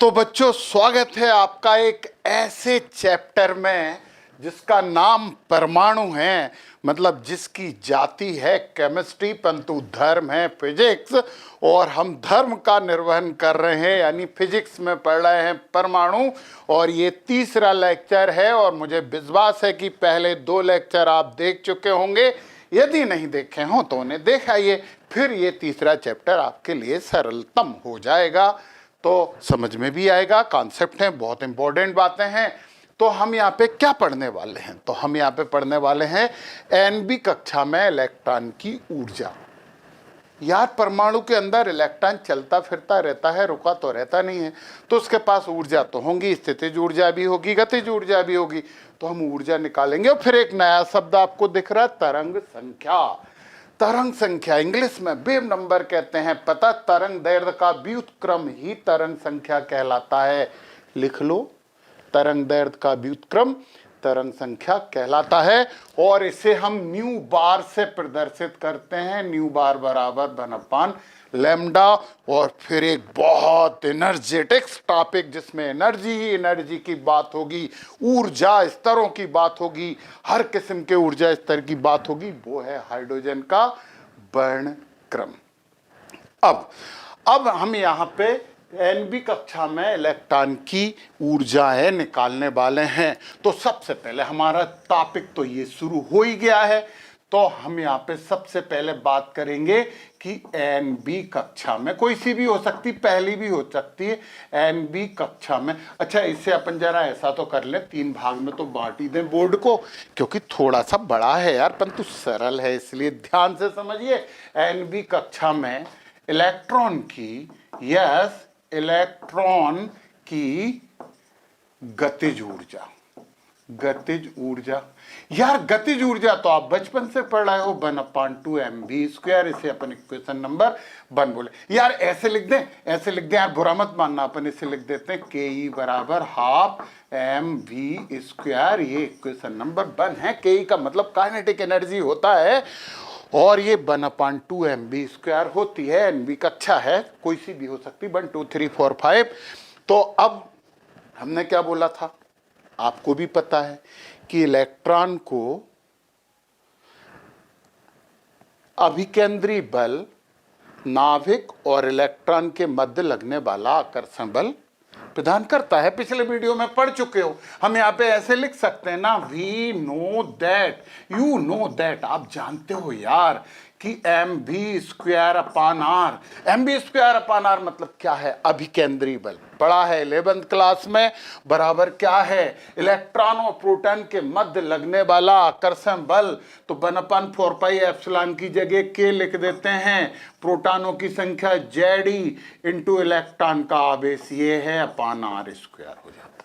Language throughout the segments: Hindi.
तो बच्चों, स्वागत है आपका एक ऐसे चैप्टर में जिसका नाम परमाणु है। मतलब जिसकी जाति है केमिस्ट्री परंतु धर्म है फिजिक्स, और हम धर्म का निर्वहन कर रहे हैं, यानी फिजिक्स में पढ़ रहे हैं परमाणु। और ये तीसरा लेक्चर है और मुझे विश्वास है कि पहले 2 लेक्चर आप देख चुके होंगे। यदि नहीं देखे हों तो उन्हें देखाइए, फिर ये तीसरा चैप्टर आपके लिए सरलतम हो जाएगा, तो समझ में भी आएगा। कॉन्सेप्ट हैं, बहुत इंपॉर्टेंट बातें हैं। तो हम यहाँ पे क्या पढ़ने वाले हैं? तो हम यहाँ पे पढ़ने वाले हैं एनबी कक्षा में इलेक्ट्रॉन की ऊर्जा। यार, परमाणु के अंदर इलेक्ट्रॉन चलता फिरता रहता है, रुका तो रहता नहीं है, तो उसके पास ऊर्जा तो होगी, स्थितिज ऊर्जा भी होगी, गतिज ऊर्जा भी होगी। तो हम ऊर्जा निकालेंगे। और फिर एक नया शब्द आपको दिख रहा है, तरंग संख्या। तरंग संख्या इंग्लिश में वेव नंबर कहते हैं। पता, तरंग दैर्ध्य का व्युत्क्रम ही तरंग संख्या कहलाता है। लिख लो, तरंग दैर्ध्य का व्युत्क्रम तरंग संख्या कहलाता है। और इसे हम न्यू बार से प्रदर्शित करते हैं। न्यू बार बराबर 1/λ। और फिर एक बहुत एनर्जेटिक टॉपिक जिसमें एनर्जी ही एनर्जी की बात होगी, ऊर्जा स्तरों की बात होगी, हर किस्म के ऊर्जा स्तर की बात होगी, वो है हाइड्रोजन का वर्णक्रम। अब हम यहाँ पे एनबी कक्षा में इलेक्ट्रॉन की ऊर्जाएं निकालने वाले हैं। तो सबसे पहले हमारा टॉपिक तो ये शुरू हो ही गया है। तो हम यहाँ पे सबसे पहले बात करेंगे कि एनबी कक्षा में, कोई सी भी हो सकती, पहली भी हो सकती है, एनबी कक्षा में। अच्छा, इससे अपन जरा ऐसा तो कर ले, 3 भाग में तो बांट ही दें बोर्ड को, क्योंकि थोड़ा सा बड़ा है यार, परंतु सरल है, इसलिए ध्यान से समझिए। एनबी कक्षा में इलेक्ट्रॉन की, यस, इलेक्ट्रॉन की गतिज ऊर्जा। गतिज ऊर्जा, यार गतिज ऊर्जा तो आप बचपन से पढ़ रहे हो, 1/2mv²। इसे अपन इक्वेशन नंबर 1 बोले। यार ऐसे लिख दें, ऐसे लिख दें यार, बुरा मत मानना, अपन इसे लिख देते हैं ke बराबर 12mv²। ये इक्वेशन नंबर 1 है। ke का मतलब काइनेटिक एनर्जी होता है, और ये 1/2mv² होती है। एनबी कक्षा है, कोई सी भी हो सकती, 1 2 3 4 5। तो अब हमने क्या बोला था, आपको भी पता है कि इलेक्ट्रॉन को अभिकेंद्री बल, नाभिक और इलेक्ट्रॉन के मध्य लगने वाला आकर्षण बल प्रदान करता है। पिछले वीडियो में पढ़ चुके हो। हम यहाँ पे ऐसे लिख सकते हैं ना, we know that, you know that, आप जानते हो यार कि mv²/r। mv²/r मतलब क्या है? अभिकेंद्री बल। पढ़ा है 11th क्लास में। बराबर क्या है? इलेक्ट्रॉन और प्रोटॉन के मध्य लगने वाला आकर्षण बल। तो 1/4πε की जगह k लिख देते हैं। प्रोटॉनों की संख्या Ze इंटू इलेक्ट्रॉन का आवेश ये है, r² हो जाता है।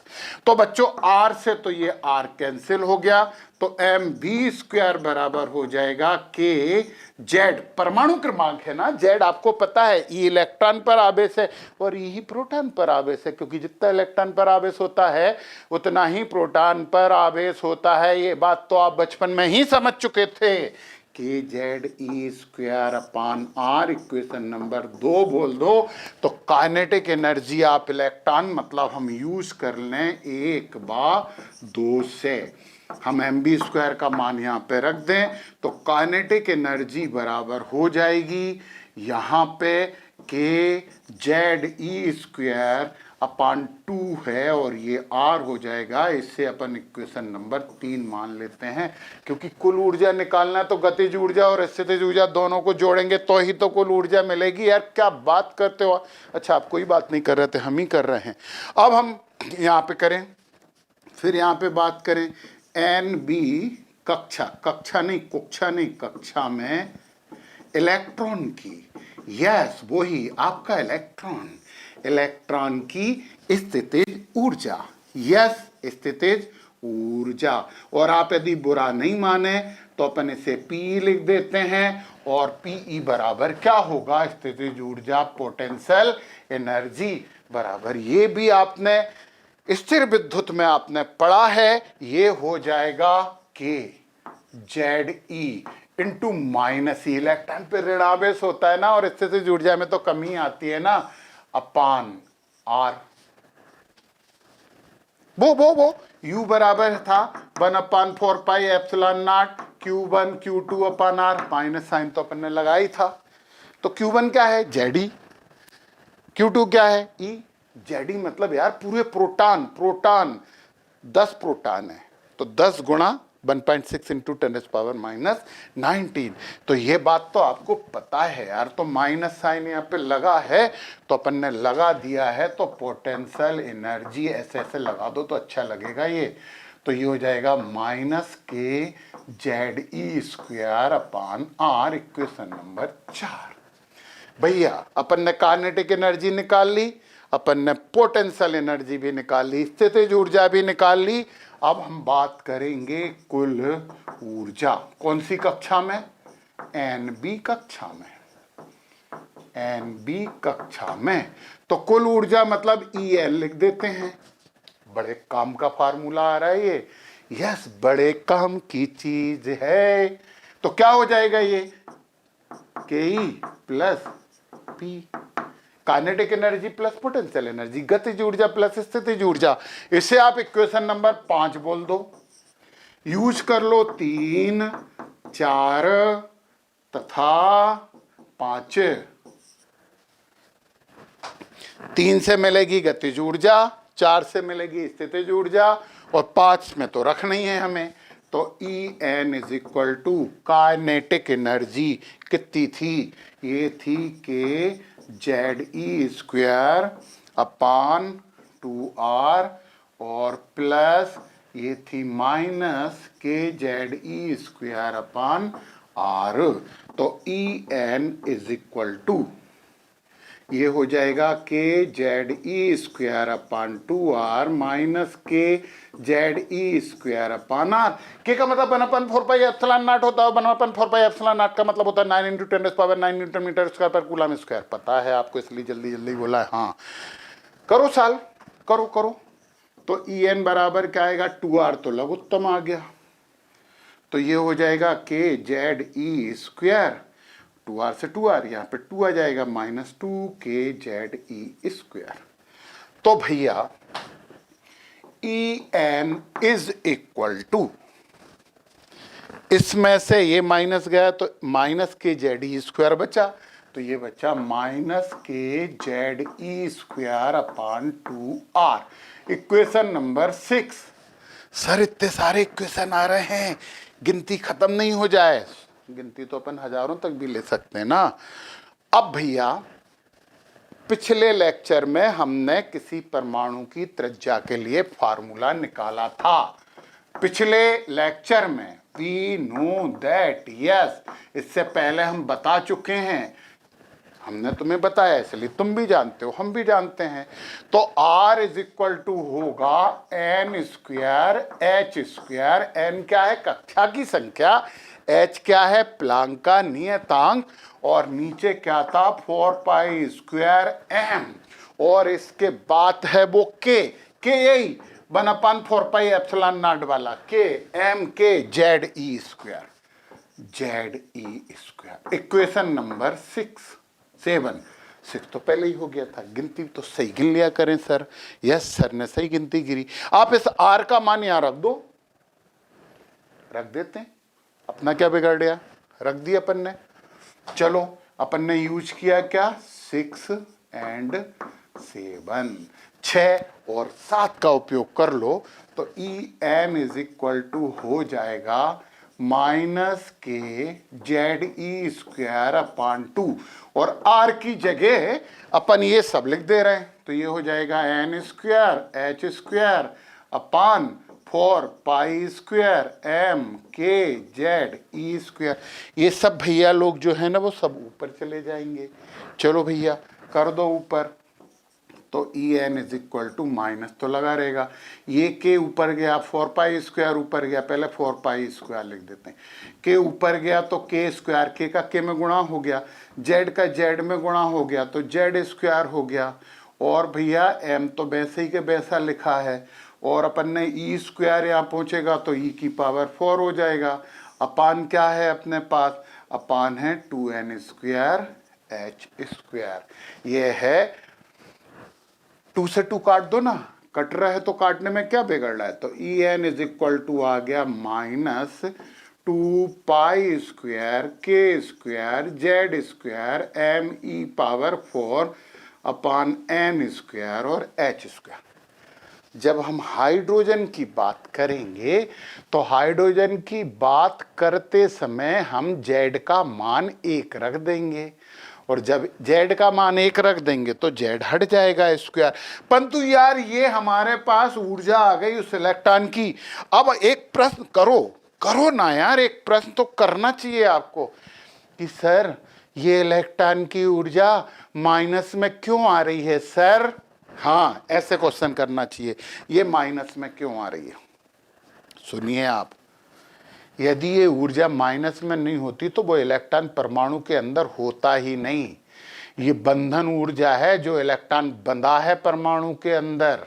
तो बच्चों, r से तो ये r कैंसिल हो गया, तो mv² बराबर हो जाएगा kz। परमाणु क्रमांक है ना, z आपको पता है। e इलेक्ट्रॉन पर आवेश है और e ही प्रोटॉन पर आवेश है, क्योंकि जितना इलेक्ट्रॉन पर आवेश होता है उतना ही प्रोटॉन पर आवेश होता है। ये बात तो आप बचपन में ही समझ चुके थे। kz e²/r इक्वेशन नंबर 2 बोल दो। तो काइनेटिक एनर्जी ऑफ इलेक्ट्रॉन, मतलब हम यूज कर लें 1/2 से, हम mv² का मान यहाँ पे रख दें, तो काइनेटिक एनर्जी बराबर हो जाएगी यहाँ पे kz e²/2 है, और ये r हो जाएगा। इससे अपन इक्वेशन नंबर 3 मान लेते हैं, क्योंकि कुल ऊर्जा निकालना है तो गतिज ऊर्जा और स्थितिज ऊर्जा दोनों को जोड़ेंगे तो ही तो कुल ऊर्जा मिलेगी। यार क्या बात करते हो? अच्छा, आप कोई बात नहीं कर रहे थे, हम ही कर रहे हैं। अब हम यहाँ पे करें, फिर यहाँ पे बात करें एनबी कक्षा, कक्षा नहीं कक्षा में इलेक्ट्रॉन की, यस वही आपका इलेक्ट्रॉन की स्थितिज ऊर्जा, यस स्थितिज ऊर्जा। और आप यदि बुरा नहीं माने तो अपन इसे P लिख देते हैं, और Pe बराबर क्या होगा? स्थितिज ऊर्जा पोटेंशियल एनर्जी बराबर, ये भी आपने स्थिर विद्युत में आपने पढ़ा है, ये हो जाएगा kZe इंटू -e। इलेक्ट्रॉन पे ऋणावेश होता है ना, और स्थितिज ऊर्जा में तो कमी आती है ना, r। वो u बराबर था 1/4πε0 Q1 Q2/r, माइनस साइन तो अपन ने लगाई था। तो Q1 क्या है, जेडी, Q2 क्या है, ई। जेडी मतलब यार पूरे प्रोटॉन 10 प्रोटॉन है, तो 10 गुणा 1.6 इंटू 10⁻⁻19। तो ये बात तो आपको पता है यार, तो माइनस साइन यहाँ पे लगा है तो अपन ने लगा दिया है, तो पोटेंशियल एनर्जी ऐसे ऐसे लगा दो तो अच्छा लगेगा ये। तो ये हो जाएगा -KZE²/R, इक्वेशन नंबर 4। भैया अपन ने काइनेटिक एनर्जी निकाल ली, अपन ने पोटेंशियल एनर्जी भी निकाल ली, स्थितिज ऊर्जा भी निकाल ली। अब हम बात करेंगे कुल ऊर्जा। कौन सी कक्षा में, एनबी कक्षा में, एनबी कक्षा में। तो कुल ऊर्जा मतलब EL लिख देते हैं। बड़े काम का फार्मूला आ रहा है ये, यस बड़े काम की चीज है। तो क्या हो जाएगा ये, KE plus P, kinetic energy plus potential energy, गतिज ऊर्जा प्लस स्थितिज ऊर्जा। इसे आप इक्वेशन नंबर 5 बोल दो। यूज कर लो 3, 4 तथा 5। 3 से मिलेगी गतिज ऊर्जा, 4 से मिलेगी स्थितिज ऊर्जा, और 5 में तो रखना ही है हमें। तो EN is equal to kinetic energy कितनी थी, ये थी KZE²/2R, और प्लस ये थी माइनस KZE²/R। तो EN इज इक्वल टू, ये हो जाएगा KZE²/2R माइनस KZE²/R। के का मतलब 1/4πε0 होता है, 1/4πε0 का मतलब होता है 9 × 10⁻⁹ न्यूटन मीटर स्क्वायर पर कूलम स्क्वायर। पता है आपको, इसलिए जल्दी जल्दी बोला है। हाँ करो साल, करो। तो EN बराबर क्या आएगा, 2R, तो लघुत्तम आ गया। तो ये हो जाएगा KZE², 2R से 2R, यहाँ पे 2 आ जाएगा, -2 KZE²। तो भैया EN इज इक्वल टू, इसमें से ये माइनस गया तो माइनस KZE² बचा, तो ये बचा -KZE²/2R, इक्वेशन नंबर 6। सर इतने सारे इक्वेशन आ रहे हैं, गिनती खत्म नहीं हो जाए। गिनती तो अपन हजारों तक भी ले सकते हैं ना। अब भैया पिछले लेक्चर में हमने किसी परमाणु की त्रिज्या के लिए फार्मूला निकाला था। पिछले लेक्चर में वी नो दैट, यस, इससे पहले हम बता चुके हैं, हमने तुम्हें बताया, इसलिए तुम भी जानते हो, हम भी जानते हैं। तो R इज इक्वल टू होगा N², H²। N क्या है, कक्षा की संख्या, H क्या है, प्लांक का नियतांक, और नीचे क्या था, 4π²M, और इसके बाद है वो K यही 1/4πε0 वाला M KZE², इक्वेशन नंबर 7 तो पहले ही हो गया था। गिनती तो सही गिन लिया करें सर। यस सर ने सही गिनती गिरी। आप इस R का मान यहां रख दो, रख देते हैं, अपना क्या बिगड़ गया, रख दिया अपन ने। चलो अपन ने यूज किया क्या, 6 और 7, 6 और 7 का उपयोग कर लो। तो EN इज इक्वल टू हो जाएगा -KZE²/2, और R की जगह अपन ये सब लिख दे रहे हैं, तो ये हो जाएगा N² H² अपान 4π²M KZE²। ये सब भैया लोग जो है ना वो सब ऊपर चले जाएंगे। चलो भैया कर दो ऊपर। तो EN is equal to minus तो लगा रहेगा, ये K ऊपर गया, 4π² ऊपर गया, पहले 4π² लिख देते हैं। K ऊपर गया तो K², K का K में गुणा हो गया, Z का Z में गुणा हो गया तो Z² हो गया, और भैया M तो वैसे ही के वैसा लिखा है, और अपन ने E² यहाँ पहुँचेगा तो E⁴ हो जाएगा। अपान क्या है अपने पास, अपान है 2N² H²। ये है 2 से 2 काट दो ना, कट रहा है तो काटने में क्या बिगड़ रहा है। तो E N is equal to आ गया minus 2 pi square k square z square me⁴ upon n square और h स्क्वायर। जब हम हाइड्रोजन की बात करेंगे तो हाइड्रोजन की बात करते समय हम z का मान 1 रख देंगे, और जब z का मान 1 रख देंगे तो z हट जाएगा स्क्वायर। परंतु यार ये हमारे पास ऊर्जा आ गई उस इलेक्ट्रॉन की। अब एक प्रश्न करो ना यार, एक प्रश्न तो करना चाहिए आपको कि सर ये इलेक्ट्रॉन की ऊर्जा माइनस में क्यों आ रही है सर। हाँ, ऐसे क्वेश्चन करना चाहिए, ये माइनस में क्यों आ रही है। सुनिए आप, यदि ये ऊर्जा माइनस में नहीं होती तो वो इलेक्ट्रॉन परमाणु के अंदर होता ही नहीं। ये बंधन ऊर्जा है, जो इलेक्ट्रॉन बंधा है परमाणु के अंदर।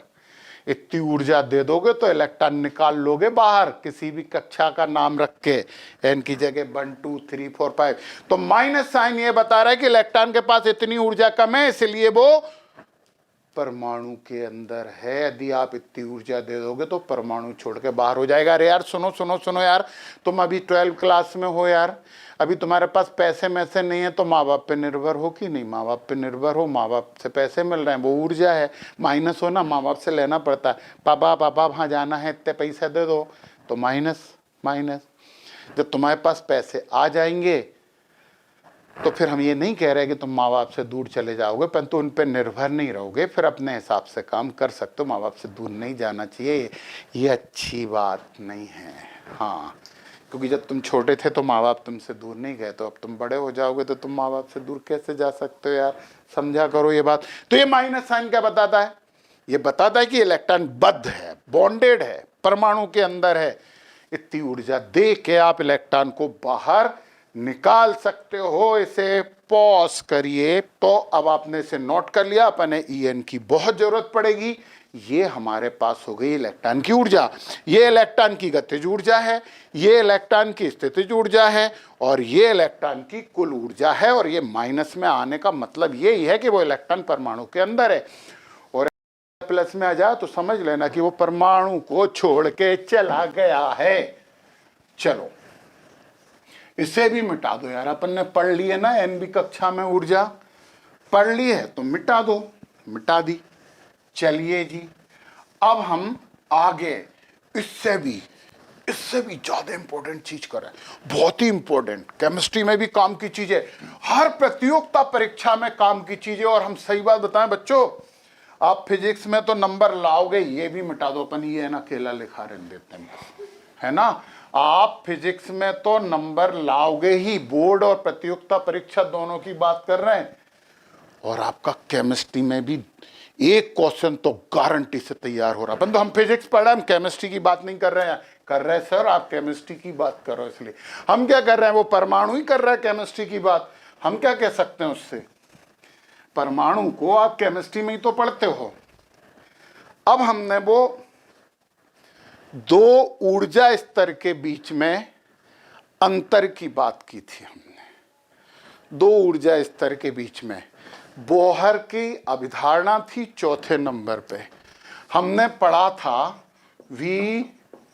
इतनी ऊर्जा दे दोगे तो इलेक्ट्रॉन निकाल लोगे बाहर, किसी भी कक्षा का नाम रख के, एन की जगह 1 2 3 4 5। तो माइनस साइन ये बता रहा है कि इलेक्ट्रॉन के पास इतनी ऊर्जा कम है, इसलिए वो परमाणु के अंदर है। यदि आप इतनी ऊर्जा दे दोगे तो परमाणु छोड़ के बाहर हो जाएगा। अरे यार सुनो सुनो सुनो यार, तुम अभी 12 क्लास में हो यार, अभी तुम्हारे पास पैसे में से नहीं है तो माँ बाप पे निर्भर हो कि नहीं। माँ बाप पे निर्भर हो, माँ बाप से पैसे मिल रहे हैं, वो ऊर्जा है। माइनस हो ना, माँ बाप से लेना पड़ता है, पापा पापा वहाँ जाना है, इतने पैसे दे दो, तो माइनस माइनस। जब तुम्हारे पास पैसे आ जाएंगे तो फिर हम ये नहीं कह रहे कि तुम माँ बाप से दूर चले जाओगे, परंतु उन पर निर्भर नहीं रहोगे, फिर अपने हिसाब से काम कर सकते हो। माँ बाप से दूर नहीं जाना चाहिए, ये अच्छी बात नहीं है। हाँ, क्योंकि जब तुम छोटे थे तो माँ बाप तुमसे दूर नहीं गए, तो अब तुम बड़े हो जाओगे तो तुम माँ बाप से दूर कैसे जा सकते हो यार, समझा करो ये बात। तो ये माइनस साइन क्या बताता है, ये बताता है कि इलेक्ट्रॉन बद्ध है, बॉन्डेड है, परमाणु के अंदर है। इतनी ऊर्जा दे के आप इलेक्ट्रॉन को बाहर निकाल सकते हो। इसे पॉज करिए। तो अब आपने इसे नोट कर लिया, अपने En की बहुत जरूरत पड़ेगी। ये हमारे पास हो गई इलेक्ट्रॉन की ऊर्जा, ये इलेक्ट्रॉन की गतिज ऊर्जा है, ये इलेक्ट्रॉन की स्थितिज ऊर्जा है, और ये इलेक्ट्रॉन की कुल ऊर्जा है। और ये माइनस में आने का मतलब यही है कि वो इलेक्ट्रॉन परमाणु के अंदर है, और प्लस में आ जाए तो समझ लेना कि वो परमाणु को छोड़ के चला गया है। चलो इसे भी मिटा दो यार, अपन ने पढ़ ली है ना एनबी कक्षा में, ऊर्जा पढ़ ली है तो मिटा दो, मिटा दी। चलिए जी, अब हम आगे इससे भी ज्यादा इंपॉर्टेंट चीज कर रहे हैं, बहुत ही इंपॉर्टेंट, केमिस्ट्री में भी काम की चीज है, हर प्रतियोगिता परीक्षा में काम की चीज है। और हम सही बात बताएं बच्चों, आप फिजिक्स में तो नंबर लाओगे, ये भी मिटा दो, अपन ये ना अकेला लिखा रहने देते हैं, है ना। आप फिजिक्स में तो नंबर लाओगे ही, बोर्ड और प्रतियोगिता परीक्षा दोनों की बात कर रहे हैं। और आपका केमिस्ट्री में भी एक क्वेश्चन तो गारंटी से तैयार हो रहा है। तो हम फिजिक्स पढ़ रहे हैं, हम केमिस्ट्री की बात नहीं कर रहे हैं। कर रहे हैं सर, आप केमिस्ट्री की बात करो, इसलिए हम क्या कर रहे हैं, वो परमाणु ही कर रहा है केमिस्ट्री की बात, हम क्या कह सकते हैं उससे। परमाणु को आप केमिस्ट्री में ही तो पढ़ते हो। अब हमने वो दो ऊर्जा स्तर के बीच में अंतर की बात की थी, हमने दो ऊर्जा स्तर के बीच में बोहर की अभिधारणा थी। चौथे नंबर पे हमने पढ़ा था वी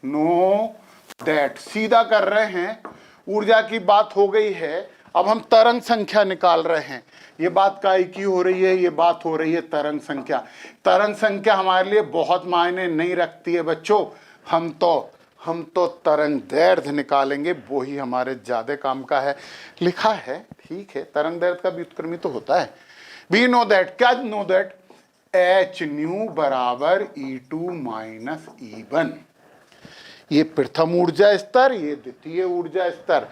नो दैट। सीधा कर रहे हैं, ऊर्जा की बात हो गई है, अब हम तरंग संख्या निकाल रहे हैं। ये बात काय की हो रही है, ये बात हो रही है तरंग संख्या। तरंग संख्या हमारे लिए बहुत मायने नहीं रखती है बच्चों, हम तो तरंग दैर्घ्य निकालेंगे, वो ही हमारे ज्यादा काम का है। लिखा है, ठीक है, तरंग दैर्घ्य का व्युत्क्रमी तो होता है। वी नो दैट, क्या नो दैट, एच न्यू बराबर E2 माइनस E1। ये प्रथम ऊर्जा स्तर, ये द्वितीय ऊर्जा स्तर,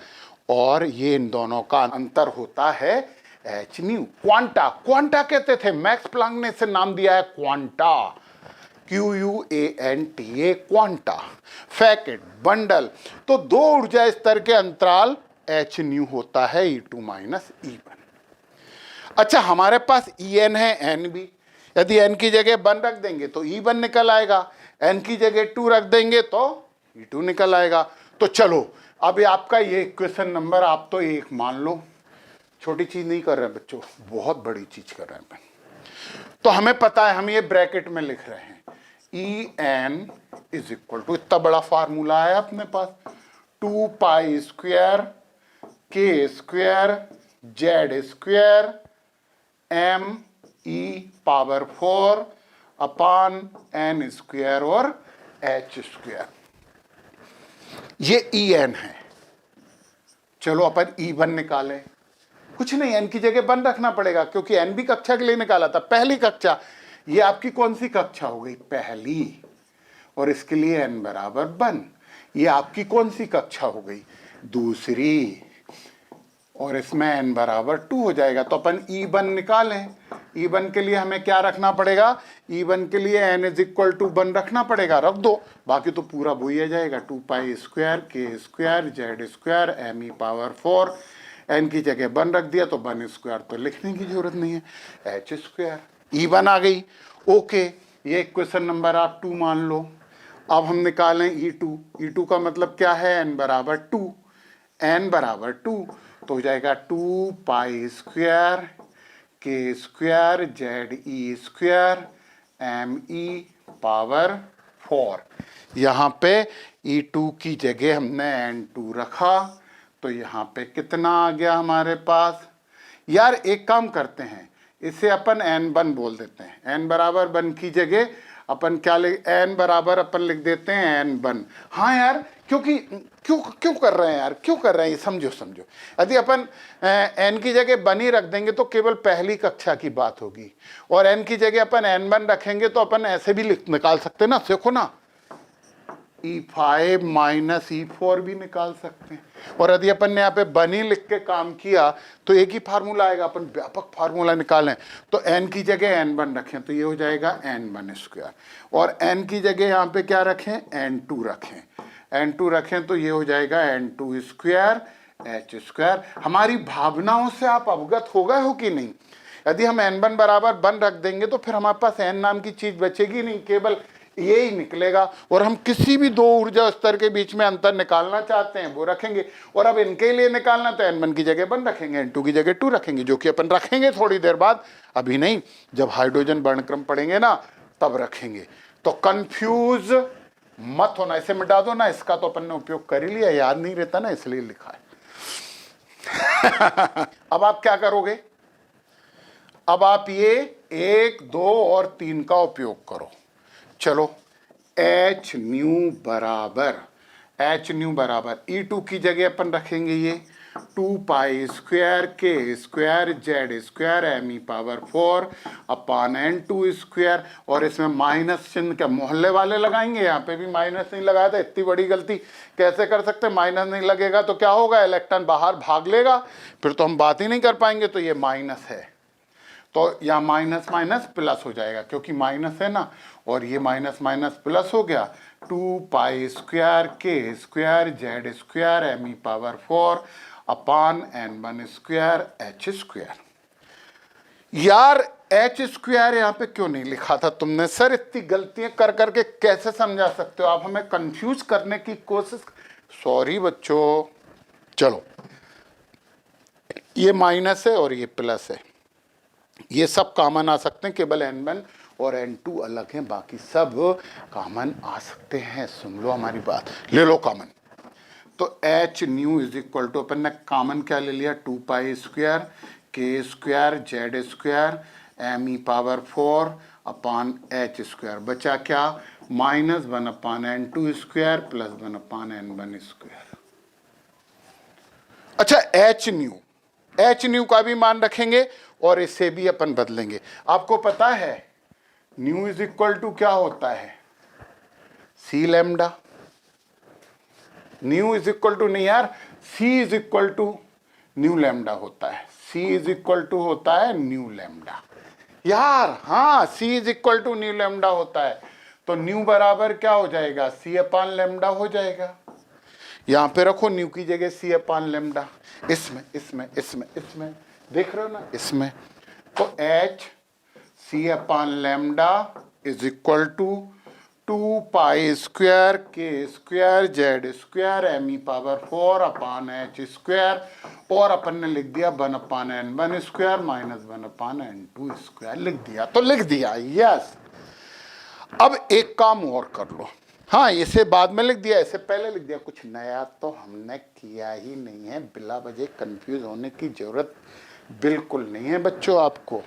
और ये इन दोनों का अंतर होता है एच न्यू। क्वांटा, क्वांटा कहते थे, मैक्स प्लांक ने इसे नाम दिया है quanta, QUANTA, quanta. Facet, bundle, तो दो ऊर्जा स्तर के अंतराल एच न्यू होता है E2 माइनस E1। अच्छा, हमारे पास En है, एन भी, यदि n की जगह 1 रख देंगे तो E1 निकल आएगा, n की जगह 2 रख देंगे तो E2 निकल आएगा। तो चलो अब आपका ये इक्वेशन नंबर आप तो 1 मान लो, छोटी चीज नहीं कर रहे हैं बच्चों, बहुत बड़ी चीज कर रहे हैं। तो हमें पता है, हम ये ब्रैकेट में लिख रहे हैं E N is equal to, इतना बड़ा फार्मूला है अपने पास, 2 pi square k square z square m e power 4 upon n square और एच स्क्वायर। ये ई एन है। चलो अपन ई वन निकालें। कुछ नहीं, एन की जगह वन रखना पड़ेगा क्योंकि एन भी कक्षा के लिए निकाला था, पहली कक्षा। ये आपकी कौन सी कक्षा हो गई? पहली। और इसके लिए एन बराबर वन। ये आपकी कौन सी कक्षा हो गई? दूसरी। और इसमें एन बराबर 2 हो जाएगा। तो अपन ई वन निकालें। ई वन के लिए हमें क्या रखना पड़ेगा? ई वन के लिए एन इज इक्वल टू 1 रखना पड़ेगा, रख दो, बाकी तो पूरा वही आ जाएगा। 2 pi square k square z square m e power 4, n की जगह 1 रख दिया तो 1 स्क्वायर तो लिखने की जरूरत नहीं है, एच स्क्वायर। ई वन आ गई। ओके, ये क्वेश्चन नंबर आप 2 मान लो। अब हम निकालें ई टू। ई टू का मतलब क्या है? एन बराबर 2। एन बराबर 2 तो हो जाएगा 2 pi square k square Z E square m e power 4। यहाँ पे ई टू की जगह हमने एन 2 रखा तो यहाँ पे कितना आ गया हमारे पास? यार एक काम करते हैं, इसे अपन एन वन बोल देते हैं। एन बराबर 1 की जगह अपन क्या लिख, एन बराबर अपन लिख देते हैं एन वन। हाँ यार, क्योंकि क्यों कर रहे हैं यार, क्यों कर रहे हैं ये समझो। यदि अपन एन की जगह 1 ही रख देंगे तो केवल पहली कक्षा की बात होगी, और एन की जगह अपन एन वन रखेंगे तो अपन ऐसे भी निकाल सकते हैं ना, देखो ना, E5 माइनस E4 भी निकाल सकते हैं। और यदि अपन ने यहाँ पे बनी लिख के काम किया तो एक ही फार्मूला आएगा। अपन व्यापक फार्मूला निकालें तो n की जगह n1 रखें तो ये हो जाएगा n1 स्क्वायर, और n की जगह यहाँ पे क्या रखें? n2 रखें। n2 रखें तो ये हो जाएगा n2 स्क्वायर h स्क्वायर। हमारी भावनाओं से आप अवगत हो गए हो कि नहीं? यदि हम n1 बराबर 1 रख देंगे तो फिर हमारे पास n नाम की चीज बचेगी नहीं, केवल ये ही निकलेगा। और हम किसी भी दो ऊर्जा स्तर के बीच में अंतर निकालना चाहते हैं वो रखेंगे। और अब इनके लिए निकालना तो n1 की जगह 1 रखेंगे, n2 की जगह 2 रखेंगे, जो कि अपन रखेंगे थोड़ी देर बाद, अभी नहीं, जब हाइड्रोजन वर्णक्रम पढ़ेंगे ना तब रखेंगे। तो कंफ्यूज मत होना, इसे मिटा दो ना, इसका तो अपन ने उपयोग कर ही लिया, याद नहीं रहता ना इसलिए लिखा है। अब आप क्या करोगे? अब आप ये 1, 2 और 3 का उपयोग करो। चलो, एच न्यू बराबर E2 की जगह अपन रखेंगे ये 2 pi square k square z square m e power 4 upon n2 square. और इसमें माइनस चिन्ह क्या मोहल्ले वाले लगाएंगे? यहाँ पे भी माइनस नहीं लगाया था, इतनी बड़ी गलती कैसे कर सकते? माइनस नहीं लगेगा तो क्या होगा? इलेक्ट्रॉन बाहर भाग लेगा, फिर तो हम बात ही नहीं कर पाएंगे। तो ये माइनस है तो यहाँ माइनस माइनस प्लस हो जाएगा, क्योंकि माइनस है ना, और ये माइनस माइनस प्लस हो गया। 2 pi square k square z square m e power 4 upon n1 square h square. यार एच स्क्वायर यहाँ पे क्यों नहीं लिखा था तुमने? सर इतनी गलतियां कर करके कैसे समझा सकते हो आप? हमें कंफ्यूज करने की कोशिश। सॉरी बच्चों। चलो, ये माइनस है और ये प्लस है, ये सब कॉमन आ सकते हैं, केवल n1 और n2 अलग हैं, बाकी सब कॉमन आ सकते हैं। सुन लो हमारी बात, ले लो कॉमन। तो h nu is equal to, अपन ने कॉमन क्या ले लिया? 2 pi square k square z square m e power 4 upon h square. बचा क्या? -1 upon n2 square plus 1 upon n1 square. अच्छा, एच न्यू का भी मान रखेंगे और इसे भी अपन बदलेंगे। आपको पता है न्यू इज इक्वल टू क्या होता है? C lambda. Nu is equal to नहीं यार, c is equal to nu lambda होता है। सी इज इक्वल टू होता है न्यू लैम्डा यार। हाँ, c is equal to nu lambda होता है। तो न्यू बराबर क्या हो जाएगा? सी अपान लैम्डा हो जाएगा। यहां पे रखो न्यू की जगह सी अपान लैम्डा, इसमें देख रहे हो ना, इसमें। तो h c upon lambda is equal to 2 pi square k square z square m e power 4 upon h square, और अपन ने लिख दिया 1 upon n1 square minus 1 upon n2 square लिख दिया। तो लिख दिया, यस। अब एक काम और कर लो, हाँ इसे बाद में लिख दिया, इसे पहले लिख दिया, कुछ नया तो हमने किया ही नहीं है, बिला वजह कंफ्यूज होने की जरूरत बिल्कुल नहीं है बच्चों आपको।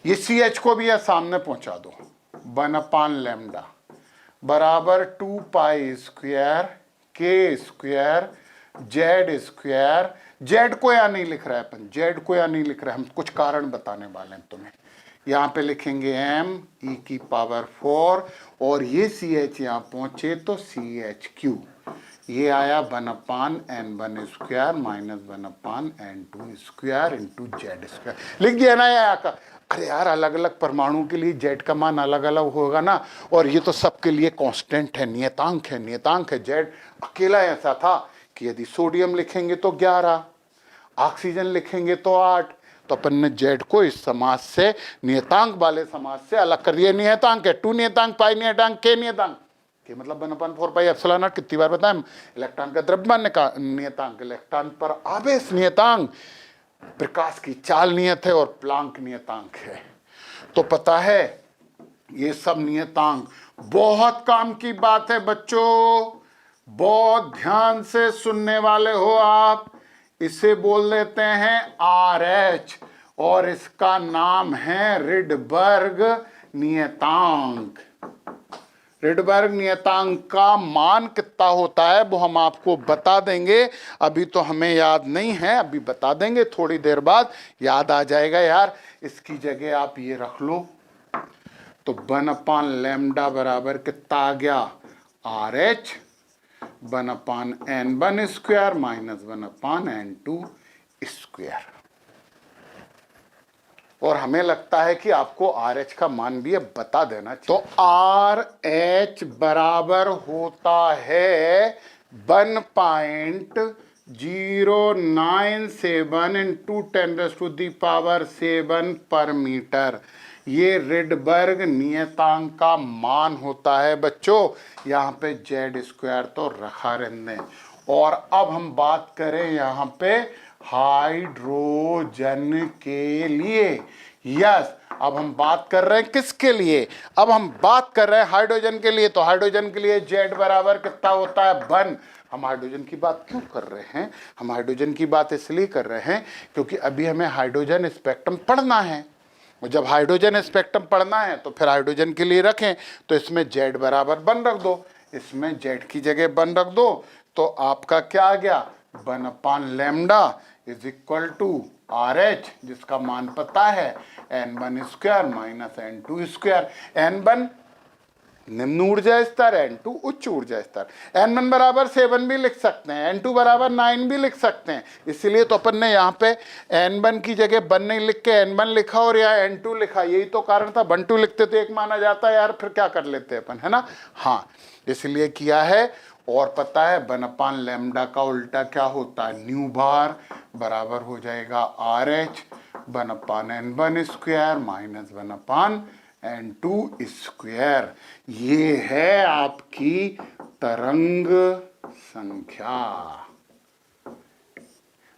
ये CH को भी यह सामने पहुंचा दो, 1/λ बराबर 2 pi square K square Z square. Z को या नहीं लिख रहा है अपन, Z को या नहीं लिख रहा है, हम कुछ कारण बताने वाले हैं तुम्हें। यहाँ पे लिखेंगे m e⁴ और ये CH यहाँ पहुंचे तो CHQ, ये आया 1/n1 square minus 1/n2 square into Z square. लिख दिया ना यहाँ का। अरे यार अलग अलग परमाणु के लिए Z का मान अलग अलग होगा ना, और ये तो सबके लिए कांस्टेंट है, नियतांक है, नियतांक है। Z अकेला ऐसा था कि यदि सोडियम लिखेंगे तो 11, ऑक्सीजन लिखेंगे तो 8, तो अपन ने Z को इस समाज से, नियतांक वाले समाज से अलग कर दिया। नियतांक है 2 नियतांक, पाई नियतांक, K नियतांक। K मतलब 1/4 पाई एप्सिलॉन नॉट। कितनी बार बताएं, इलेक्ट्रॉन का द्रव्यमान का नियतांक, इलेक्ट्रॉन पर आवेश नियतांक, प्रकाश की चाल नियत है और प्लांक नियतांक है। तो पता है ये सब नियतांक बहुत काम की बात है बच्चों, बहुत ध्यान से सुनने वाले हो आप। इसे बोल देते हैं RH और इसका नाम है रिडबर्ग नियतांक। रिडबर्ग नियतांक का मान कितना होता है वो हम आपको बता देंगे, अभी तो हमें याद नहीं है, अभी बता देंगे, थोड़ी देर बाद याद आ जाएगा यार। इसकी जगह आप ये रख लो, तो 1/λ बराबर कितना आ गया, RH 1/n1 square minus 1/n2 square. और हमें लगता है कि आपको RH का मान भी अब बता देना चाहिए। तो RH बराबर होता है 1.097 इंटू 10⁻⁷ पर मीटर। ये रिडबर्ग नियतांक का मान होता है बच्चों। यहाँ पे Z स्क्वायर तो रखा रहने। और अब हम बात करें यहाँ पे हाइड्रोजन के लिए। यस, अब हम बात कर रहे हैं किसके लिए, अब हम बात कर रहे हैं हाइड्रोजन के लिए। तो हाइड्रोजन के लिए Z बराबर कितना होता है, 1। हम हाइड्रोजन की बात क्यों कर रहे हैं, हम हाइड्रोजन की बात इसलिए कर रहे हैं क्योंकि अभी हमें हाइड्रोजन स्पेक्ट्रम पढ़ना है। और जब हाइड्रोजन स्पेक्ट्रम पढ़ना है तो फिर हाइड्रोजन के लिए रखें, तो इसमें Z बराबर 1 रख दो, इसमें Z की जगह 1 रख दो, तो आपका क्या आ गया, 1/λ इज इक्वल टू RH, जिसका मान पता है n1 square minus n2 square. n1 निम्न ऊर्जा स्तर, n2 उच्च ऊर्जा स्तर। n1 बराबर 7 भी लिख सकते हैं, n2 बराबर 9 भी लिख सकते हैं। इसलिए तो अपन ने यहाँ पे n1 की जगह 1 नहीं लिख के n1 लिखा और यहाँ n2 लिखा, यही तो कारण था। 1 2 लिखते तो एक माना जाता है यार, फिर क्या कर लेते अपन, है ना। हाँ, इसलिए किया है। और पता है 1/λ का उल्टा क्या होता है, न्यू बार बराबर हो जाएगा RH 1/n1 square minus 1/n2 square. ये है आपकी तरंग संख्या।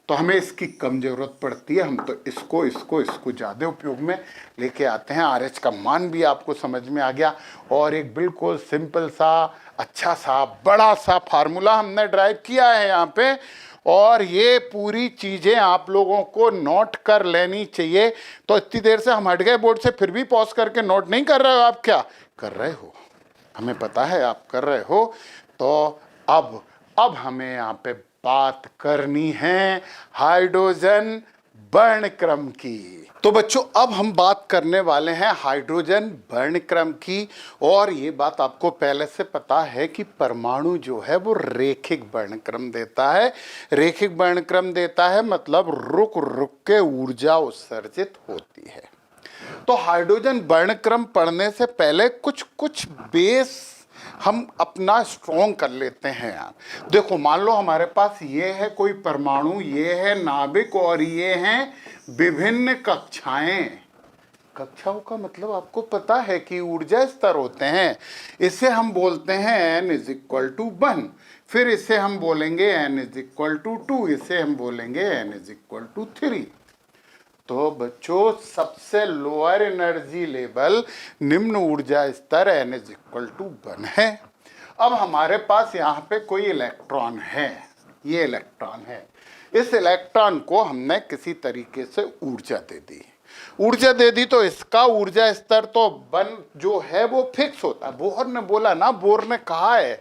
तो हमें इसकी कम जरूरत पड़ती है, हम तो इसको ज्यादा उपयोग में लेके आते हैं। RH का मान भी आपको समझ में आ गया, और एक बिल्कुल सिंपल सा, अच्छा सा, बड़ा सा फार्मूला हमने ड्राइव किया है यहाँ पे। और ये पूरी चीजें आप लोगों को नोट कर लेनी चाहिए। तो इतनी देर से हम हट गए बोर्ड से, फिर भी पॉज करके नोट नहीं कर रहे हो, आप क्या कर रहे हो, हमें पता है आप कर रहे हो। तो अब हमें यहाँ पे बात करनी है हाइड्रोजन वर्णक्रम की। तो बच्चों अब हम बात करने वाले हैं हाइड्रोजन वर्णक्रम की। और ये बात आपको पहले से पता है कि परमाणु जो है वो रेखिक वर्णक्रम देता है। रेखिक वर्णक्रम देता है मतलब रुक रुक के ऊर्जा उत्सर्जित होती है। तो हाइड्रोजन वर्णक्रम पढ़ने से पहले कुछ बेस हम अपना स्ट्रॉन्ग कर लेते हैं यार। देखो मान लो हमारे पास ये है कोई परमाणु, ये है नाभिक, और ये हैं विभिन्न कक्षाएं। कक्षाओं का मतलब आपको पता है कि ऊर्जा स्तर होते हैं। इसे हम बोलते हैं n इज इक्वल टू 1, फिर इसे हम बोलेंगे n इज इक्वल टू 2, इसे हम बोलेंगे n इज इक्वल टू 3। तो बच्चों सबसे लोअर एनर्जी लेवल, निम्न ऊर्जा स्तर n इज इक्वल टू 1 है। अब हमारे पास यहाँ पे कोई इलेक्ट्रॉन है, ये इलेक्ट्रॉन है। इस इलेक्ट्रॉन को हमने किसी तरीके से ऊर्जा दे दी, तो इसका ऊर्जा स्तर तो 1 जो है वो फिक्स होता है। बोहर ने बोला ना, बोर ने कहा है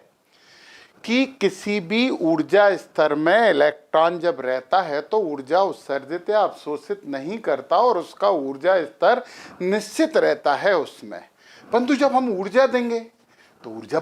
कि किसी भी ऊर्जा स्तर में इलेक्ट्रॉन जब रहता है तो ऊर्जा उत्सर्जित या अवशोषित नहीं करता और उसका ऊर्जा स्तर निश्चित रहता है उसमें। परंतु जब हम ऊर्जा देंगे तो ऊर्जा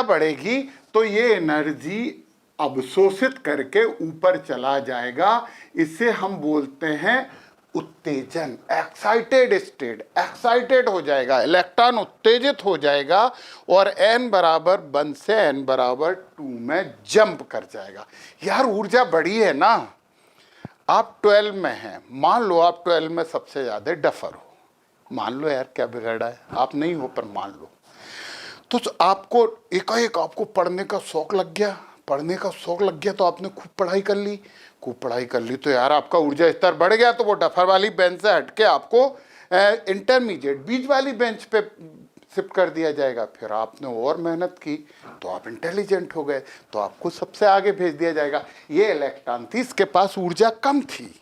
बढ़ेगी, तो ये एनर्जी अवशोषित करके ऊपर चला जाएगा। इसे हम बोलते हैं उत्तेजन, एक्साइटेड स्टेट। एक्साइटेड हो जाएगा, इलेक्ट्रॉन उत्तेजित हो जाएगा और n बराबर 1 से n बराबर 2 में जंप कर जाएगा। यार ऊर्जा बढ़ी है ना। आप 12 में हैं, मान लो आप 12 में सबसे ज्यादा डफर हो, मान लो यार क्या बिगड़ा है, आप नहीं हो पर मान लो। तो आपको एकाएक आपको पढ़ने का शौक लग गया, तो आपने खूब पढ़ाई कर ली, तो यार आपका ऊर्जा स्तर बढ़ गया। तो वो डफर वाली बेंच से हटके आपको इंटरमीडिएट बीच वाली बेंच पे शिफ्ट कर दिया जाएगा। फिर आपने और मेहनत की तो आप इंटेलिजेंट हो गए, तो आपको सबसे आगे भेज दिया जाएगा। ये इलेक्ट्रॉन थी, इसके पास ऊर्जा कम थी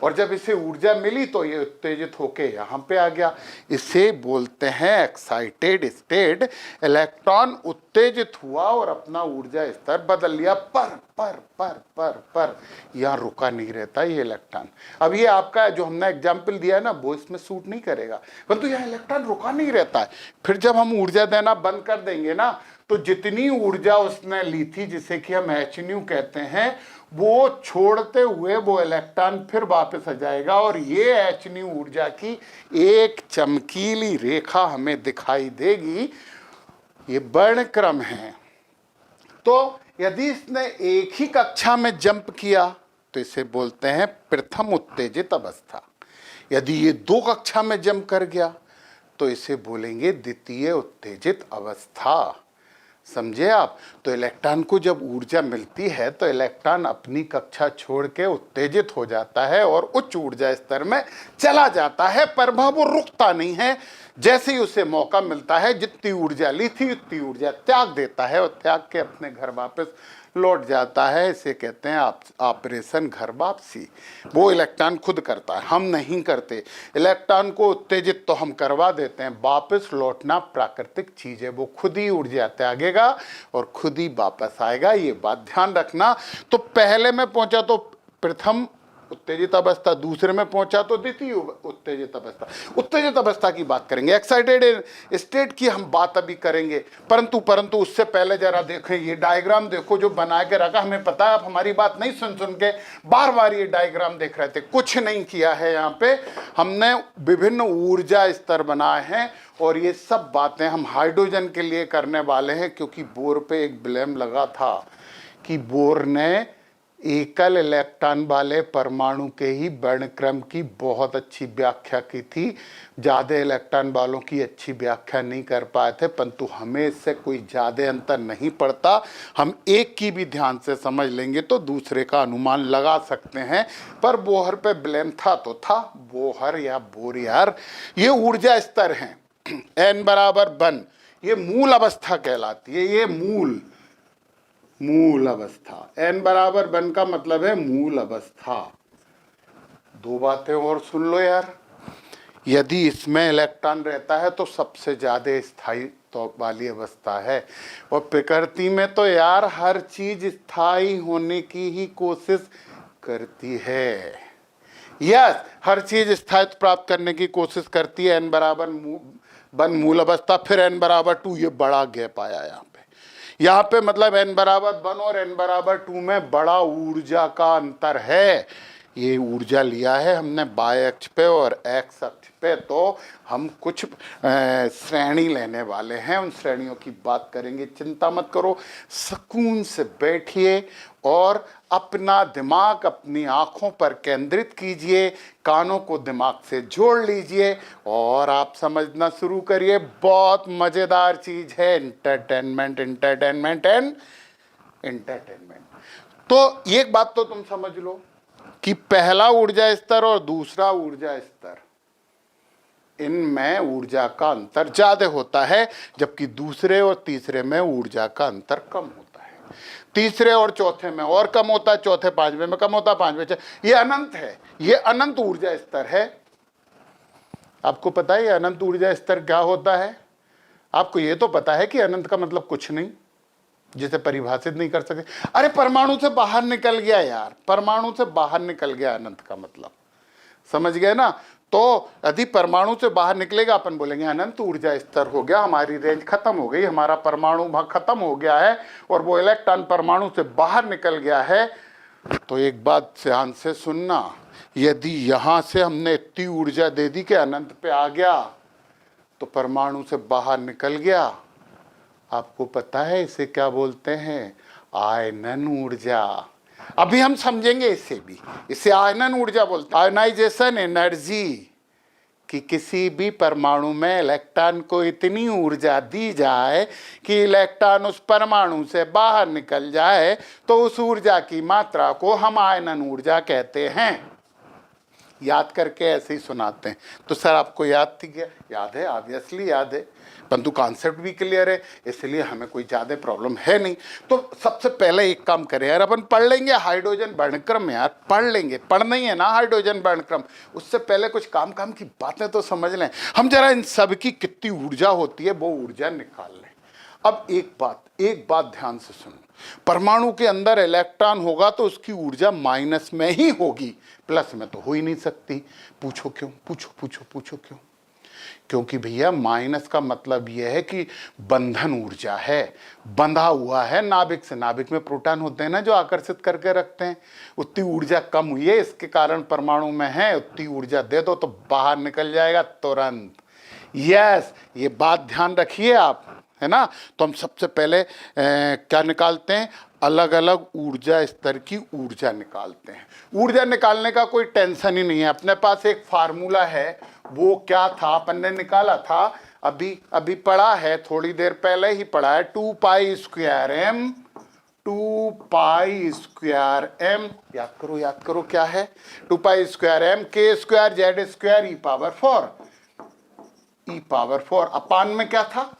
और जब इसे ऊर्जा मिली तो ये उत्तेजित होके यहाँ पे आ गया। इसे बोलते हैं एक्साइटेड स्टेट। इलेक्ट्रॉन उत्तेजित हुआ और अपना ऊर्जा स्तर बदल लिया, पर यहाँ रुका नहीं रहता ये इलेक्ट्रॉन। अब ये आपका जो हमने एग्जाम्पल दिया है ना, वो इसमें सूट नहीं करेगा, परंतु यहाँ इलेक्ट्रॉन रुका नहीं रहता है। फिर जब हम ऊर्जा देना बंद कर देंगे ना, तो जितनी ऊर्जा उसने ली थी, जिसे कि हम hν कहते हैं, वो छोड़ते हुए वो इलेक्ट्रॉन फिर वापस आ जाएगा और ये hν ऊर्जा की एक चमकीली रेखा हमें दिखाई देगी। ये वर्णक्रम है। तो यदि इसने एक ही कक्षा में जंप किया तो इसे बोलते हैं प्रथम उत्तेजित अवस्था। यदि ये 2 कक्षा में जंप कर गया तो इसे बोलेंगे द्वितीय उत्तेजित अवस्था। समझे आप? तो इलेक्ट्रॉन को जब ऊर्जा मिलती है तो इलेक्ट्रॉन अपनी कक्षा छोड़ के उत्तेजित हो जाता है और उच्च ऊर्जा स्तर में चला जाता है, पर वो रुकता नहीं है। जैसे ही उसे मौका मिलता है, जितनी ऊर्जा ली थी उतनी ऊर्जा त्याग देता है और त्याग के अपने घर वापस लौट जाता है। इसे कहते हैं ऑपरेशन घर वापसी। वो इलेक्ट्रॉन खुद करता है, हम नहीं करते। इलेक्ट्रॉन को उत्तेजित तो हम करवा देते हैं, वापस लौटना प्राकृतिक चीज है। वो खुद ही ऊर्जा त्यागेगा और खुद ही वापस आएगा, ये बात ध्यान रखना। तो पहले में पहुंचा तो प्रथम उत्तेजित अवस्था, दूसरे में पहुंचा तो द्वितीय उत्तेजित अवस्था। उत्तेजित अवस्था की बात करेंगे, एक्साइटेड स्टेट की हम बात अभी करेंगे, परंतु उससे पहले जरा देखें ये डायग्राम देखो जो बना के रखा। हमें पता है आप हमारी बात नहीं सुन के बार बार ये डायग्राम देख रहे थे, कुछ नहीं किया है। यहाँ पे हमने विभिन्न ऊर्जा स्तर बनाए हैं और ये सब बातें हम हाइड्रोजन के लिए करने वाले हैं, क्योंकि बोर पे एक ब्लेम लगा था कि बोर ने एकल इलेक्ट्रॉन वाले परमाणु के ही वर्णक्रम की बहुत अच्छी व्याख्या की थी, ज़्यादा इलेक्ट्रॉन वालों की अच्छी व्याख्या नहीं कर पाए थे। परंतु हमें इससे कोई ज़्यादा अंतर नहीं पड़ता, हम एक की भी ध्यान से समझ लेंगे तो दूसरे का अनुमान लगा सकते हैं। पर बोहर पे ब्लेम था तो था, बोहर या बोर यार, ये ऊर्जा स्तर हैं n बराबर 1, ये मूल अवस्था कहलाती है। ये मूल अवस्था, n बराबर 1 का मतलब है मूल अवस्था। 2 बातें और सुन लो यार, यदि इसमें इलेक्ट्रॉन रहता है तो सबसे ज्यादा स्थायी तो वाली अवस्था है, और प्रकृति में तो यार हर चीज स्थायी होने की ही कोशिश करती है। यस, हर चीज स्थायित्व प्राप्त करने की कोशिश करती है। n बराबर 1 मूल अवस्था, फिर n बराबर 2, ये बड़ा गैप आया यहाँ पे मतलब n बराबर 1 और n बराबर 2 में बड़ा ऊर्जा का अंतर है। ये ऊर्जा लिया है हमने y अक्ष पे और x अक्ष पे, तो हम कुछ श्रेणी लेने वाले हैं, उन श्रेणियों की बात करेंगे। चिंता मत करो, सुकून से बैठिए और अपना दिमाग अपनी आंखों पर केंद्रित कीजिए, कानों को दिमाग से जोड़ लीजिए और आप समझना शुरू करिए। बहुत मजेदार चीज है एंटरटेनमेंट एंड एंटरटेनमेंट। तो एक बात तो तुम समझ लो कि पहला ऊर्जा स्तर और दूसरा ऊर्जा स्तर, इनमें ऊर्जा का अंतर ज्यादा होता है, जबकि दूसरे और तीसरे में ऊर्जा का अंतर कम होता है। तीसरे और चौथे में और कम होता है, चौथे पांचवें में कम होता है, पांचवें ये अनंत है, ये अनंत ऊर्जा स्तर है। आपको पता है ये अनंत ऊर्जा स्तर क्या होता है? आपको ये तो पता है कि अनंत का मतलब कुछ नहीं, जिसे परिभाषित नहीं कर सके। अरे परमाणु से बाहर निकल गया यार, परमाणु से बाहर निकल गया अनंत का मतलब, समझ गए ना? तो यदि परमाणु से बाहर निकलेगा अपन बोलेंगे अनंत ऊर्जा स्तर हो गया, हमारी रेंज खत्म हो गई, हमारा परमाणु भाग खत्म हो गया है और वो इलेक्ट्रॉन परमाणु से बाहर निकल गया है। तो एक बात ध्यान से सुनना, यदि यहां से हमने इतनी ऊर्जा दे दी कि अनंत पे आ गया तो परमाणु से बाहर निकल गया। आपको पता है इसे क्या बोलते हैं? आयनन ऊर्जा। अभी हम समझेंगे इसे भी, इसे आयनन ऊर्जा बोलते हैं। आयनाइजेशन एनर्जी कि किसी भी परमाणु में इलेक्ट्रॉन को इतनी ऊर्जा दी जाए कि इलेक्ट्रॉन उस परमाणु से बाहर निकल जाए, तो उस ऊर्जा की मात्रा को हम आयनन ऊर्जा कहते हैं। याद करके ऐसे ही सुनाते हैं। तो सर आपको याद थी क्या? याद है, ऑब्वियसली याद है, परंतु कॉन्सेप्ट भी क्लियर है, इसलिए हमें कोई ज़्यादा प्रॉब्लम है नहीं। तो सबसे पहले एक काम करें यार, अपन पढ़ लेंगे हाइड्रोजन वर्णक्रम यार, पढ़ लेंगे, पढ़ना ही है ना हाइड्रोजन वर्णक्रम। उससे पहले कुछ काम की बातें तो समझ लें हम जरा, इन सब की कितनी ऊर्जा होती है वो ऊर्जा निकाल लें। अब एक बात ध्यान से सुनो, परमाणु के अंदर इलेक्ट्रॉन होगा तो उसकी ऊर्जा माइनस में ही होगी, प्लस में तो हो ही नहीं सकती। पूछो क्यों? पूछो क्यों? क्योंकि भैया माइनस का मतलब यह है कि बंधन ऊर्जा है, बंधा हुआ है नाभिक से। नाभिक में प्रोटॉन होते हैं ना जो आकर्षित करके रखते हैं, उतनी ऊर्जा कम हुई है, इसके कारण परमाणु में है, उतनी ऊर्जा दे दो तो बाहर निकल जाएगा तुरंत। यस, ये बात ध्यान रखिए आप, है ना? तो हम सबसे पहले क्या निकालते हैं? अलग अलग ऊर्जा स्तर की ऊर्जा निकालते हैं। ऊर्जा निकालने का कोई टेंशन ही नहीं है, अपने पास एक फार्मूला है। वो क्या था? अपन ने निकाला था, अभी पढ़ा है, थोड़ी देर पहले ही पढ़ा है, 2 pi square m, 2 pi square m. याद करो क्या है? 2 pi square m k square z square e power 4 upon में क्या था?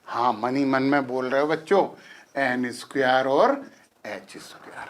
हाँ, मन ही मन में बोल रहे हो बच्चों, एन स्क्वायर और एच स्क्वायर।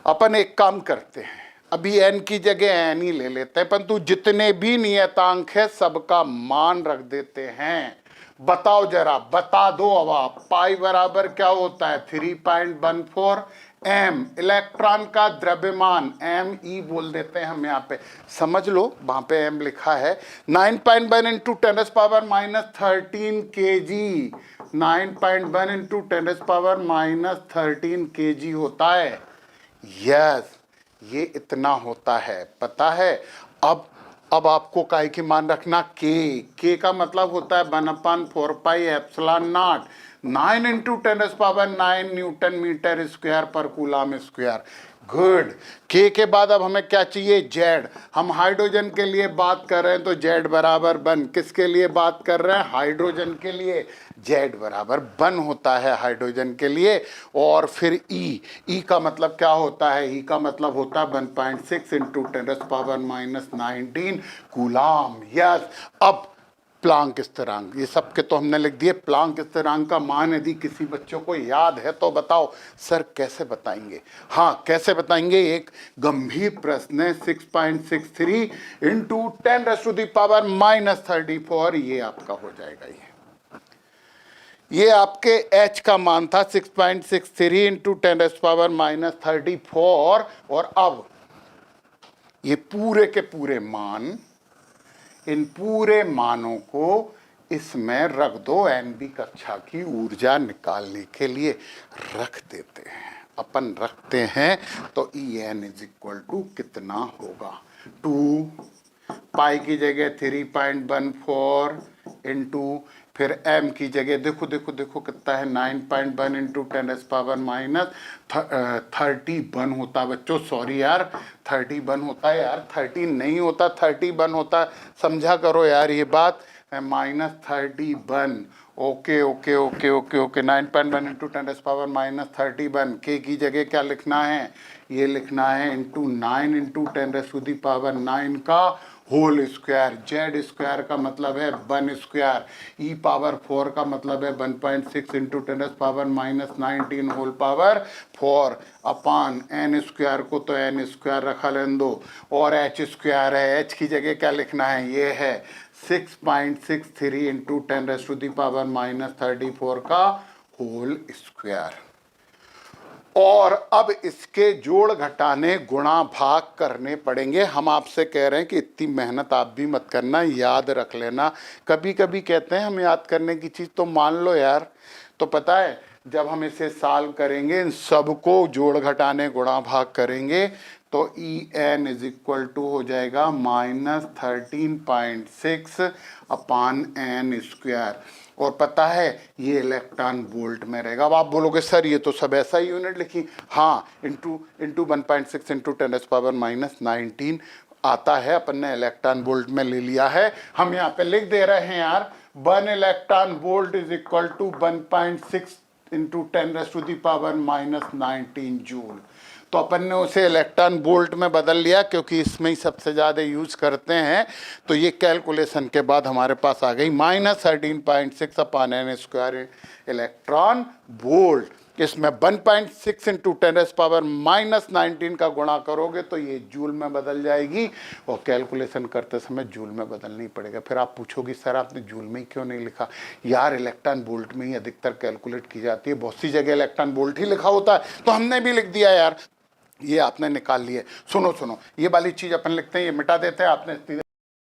अपन एक काम करते हैं, अभी एन की जगह एन ही ले लेते हैं, परंतु जितने भी नियतांक है सबका मान रख देते हैं। बताओ जरा, बता दो अब आप, पाई बराबर क्या होता है? 3.14 एम। इलेक्ट्रॉन का द्रव्यमान एम ई बोल देते हैं हम, यहाँ पे समझ लो, वहां पे एम लिखा है। 9.1 इंटू 10⁻13 kg, 9.1 इंटू 10⁻13 kg होता है। यस, ये इतना होता है, पता है? अब आपको काहे की मान रखना, के का मतलब होता है 1/4 pi epsilon naught, 9 into 10⁹ newton metre square पर कूलम स्क्वायर। गुड। के बाद अब हमें क्या चाहिए? जेड। हम हाइड्रोजन के लिए बात कर रहे हैं तो जेड बराबर 1। किसके लिए बात कर रहे हैं? हाइड्रोजन के लिए। जेड बराबर 1 होता है हाइड्रोजन के लिए। और फिर ई का मतलब क्या होता है? ई का मतलब होता है 1.6 इंटू 10⁻19 कूलम। यस। अब प्लांक स्थिरांक, ये सब के तो हमने लिख दिए। प्लांक स्थिरांक का मान यदि किसी बच्चों को याद है तो बताओ। सर कैसे बताएंगे? हाँ, कैसे बताएंगे? एक गंभीर प्रश्न है। 6.63 इंटू 10⁻⁻34, ये आपका हो जाएगा। ये आपके h का मान था 6.63 इंटू 10⁻⁻34। और अब ये पूरे के पूरे मान, इन पूरे मानों को इसमें रख दो, एनबी कक्षा की ऊर्जा निकालने के लिए रख देते हैं। अपन रखते हैं तो En इज इक्वल टू कितना होगा? 2 पाई की जगह 3.14 इंटू, फिर m की जगह देखो कितना है? 9.1 इंटू 10⁻31 होता है बच्चों। सॉरी यार, 31 होता है यार, 13 नहीं होता, 31 होता है। समझा करो यार ये बात। -31 okay okay okay okay okay 9.1 into 10⁻⁻31 के की जगह क्या लिखना है, ये लिखना है इंटू 9 इंटू 10⁻9 का होल स्क्वायर। जेड स्क्वायर का मतलब है 1 स्क्वायर, ई पावर 4 का मतलब है 1.6 into 10⁻⁻19 whole power 4 upon n square को तो एन स्क्वायर रखा लेने दो, और एच स्क्वायर है, एच की जगह क्या लिखना है, ये है 6.63 इंटू 10⁻⁻34 का होल स्क्वायर। और अब इसके जोड़ घटाने गुणा भाग करने पड़ेंगे। हम आपसे कह रहे हैं कि इतनी मेहनत आप भी मत करना, याद रख लेना। कभी कभी कहते हैं हम याद करने की चीज़ तो मान लो यार। तो पता है जब हम इसे सॉल्व करेंगे, इन सबको जोड़ घटाने गुणा भाग करेंगे तो E N is equal to हो जाएगा -13.6 अपान एन स्क्वायर। और पता है ये इलेक्ट्रॉन वोल्ट में रहेगा। अब आप बोलोगे सर ये तो सब ऐसा ही यूनिट लिखी, हाँ इंटू 1.6 इंटू 10⁻⁻19 आता है, अपन ने इलेक्ट्रॉन वोल्ट में ले लिया है। हम यहाँ पे लिख दे रहे हैं यार 1 electron volt is equal to 1.6 into 10⁻⁻19 joule. तो अपन ने उसे इलेक्ट्रॉन वोल्ट में बदल लिया क्योंकि इसमें ही सबसे ज़्यादा यूज करते हैं। तो ये कैलकुलेशन के बाद हमारे पास आ गई -13.6 upon n square electron volt. इसमें 1.6 इंटू 10⁻⁻19 का गुणा करोगे तो ये जूल में बदल जाएगी, और कैलकुलेशन करते समय जूल में बदलना ही पड़ेगा। फिर आप पूछोगे सर आपने जूल में ही क्यों नहीं लिखा? यार इलेक्ट्रॉन वोल्ट में ही अधिकतर कैलकुलेट की जाती है, बहुत सी जगह इलेक्ट्रॉन वोल्ट ही लिखा होता है, तो हमने भी लिख दिया यार। ये आपने निकाल लिए। सुनो सुनो, ये वाली चीज अपन लिखते हैं, ये मिटा देते हैं। आपने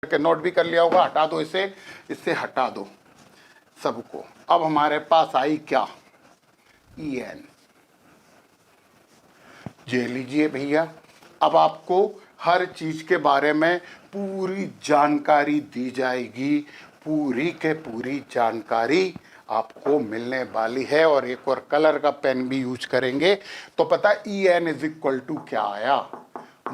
के नोट भी कर लिया होगा, हटा दो इसे, इससे हटा दो सबको। अब हमारे पास आई क्या, ई एन। ये लीजिए भैया, अब आपको हर चीज के बारे में पूरी जानकारी दी जाएगी, पूरी के पूरी जानकारी आपको मिलने वाली है। और एक और कलर का पेन भी यूज करेंगे। तो पता E N is equal to क्या आया,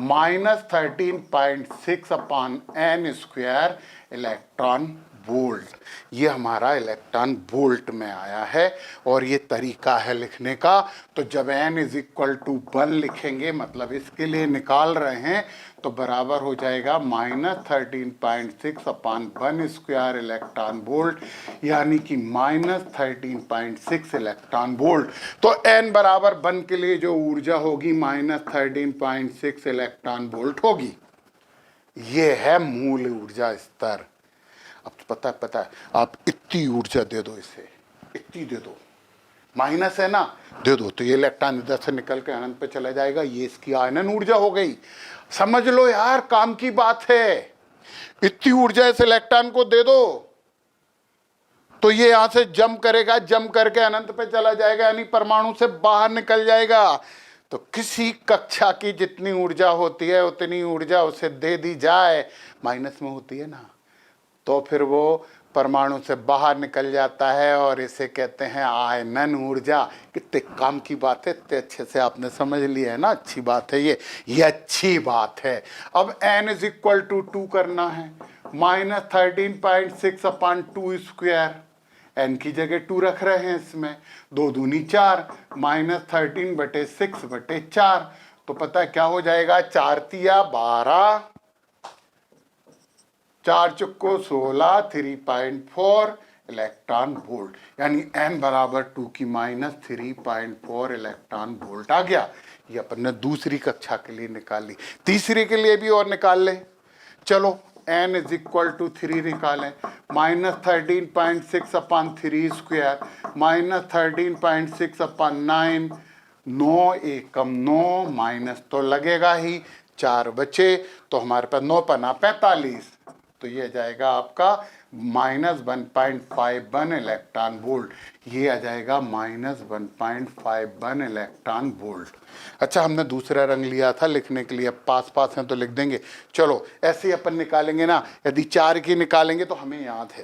-13.6 upon n square electron volt. ये हमारा इलेक्ट्रॉन वोल्ट में आया है, और ये तरीका है लिखने का। तो जब n इज इक्वल टू 1 लिखेंगे, मतलब इसके लिए निकाल रहे हैं, तो बराबर हो जाएगा -13.6 अपान 1 स्क्वायर इलेक्ट्रॉन वोल्ट, यानी कि -13.6 इलेक्ट्रॉन वोल्ट। तो n बराबर 1 के लिए जो ऊर्जा होगी -13.6 इलेक्ट्रॉन वोल्ट होगी। ये है मूल ऊर्जा स्तर। अब पता है आप इतनी ऊर्जा दे दो, इसे इतनी दे दो, माइनस है ना, दे दो, तो ये इलेक्ट्रॉन इधर से निकल के अनंत पे चला जाएगा। ये इसकी आयनन ऊर्जा हो गई। समझ लो यार, काम की बात है। इतनी ऊर्जा इस इलेक्ट्रॉन को दे दो तो ये यहां से जंप करेगा, जंप करके अनंत पे चला जाएगा, यानी परमाणु से बाहर निकल जाएगा। तो किसी कक्षा की जितनी ऊर्जा होती है उतनी ऊर्जा उसे दे दी जाए, माइनस में होती है ना, तो फिर वो परमाणु से बाहर निकल जाता है, और इसे कहते हैं आयनन ऊर्जा। कितने काम की बात है, इतने अच्छे से आपने समझ लिया है ना, अच्छी बात है ये अच्छी बात है। अब n इज इक्वल टू 2 करना है, -13.6 अपान 2 स्क्वायर, n की जगह 2 रख रहे हैं इसमें, 2 दूनी 4, -13/6/4। तो पता है क्या हो जाएगा, 4 तिया 12, 4 चुक्को 16, 3.4 इलेक्ट्रॉन वोल्ट, यानी n बराबर 2 की -3.4 इलेक्ट्रॉन वोल्ट आ गया। ये अपन ने दूसरी कक्षा के लिए निकाल ली, तीसरी के लिए भी और निकाल ले। चलो n इज इक्वल टू 3 निकालें, -13.6 अपान 3 स्क्वायर, -13.6 अपान 9, 9 एकम 9, माइनस तो लगेगा ही, 4 बचे, तो हमारे पास 9 पना 45, तो ये जाएगा आपका -1.51 इलेक्ट्रॉन वोल्ट। ये आ जाएगा -1.51 इलेक्ट्रॉन वोल्ट। अच्छा, हमने दूसरा रंग लिया था लिखने के लिए, पास पास हैं तो लिख देंगे। चलो ऐसे ही अपन निकालेंगे ना, यदि 4 की निकालेंगे तो हमें याद है,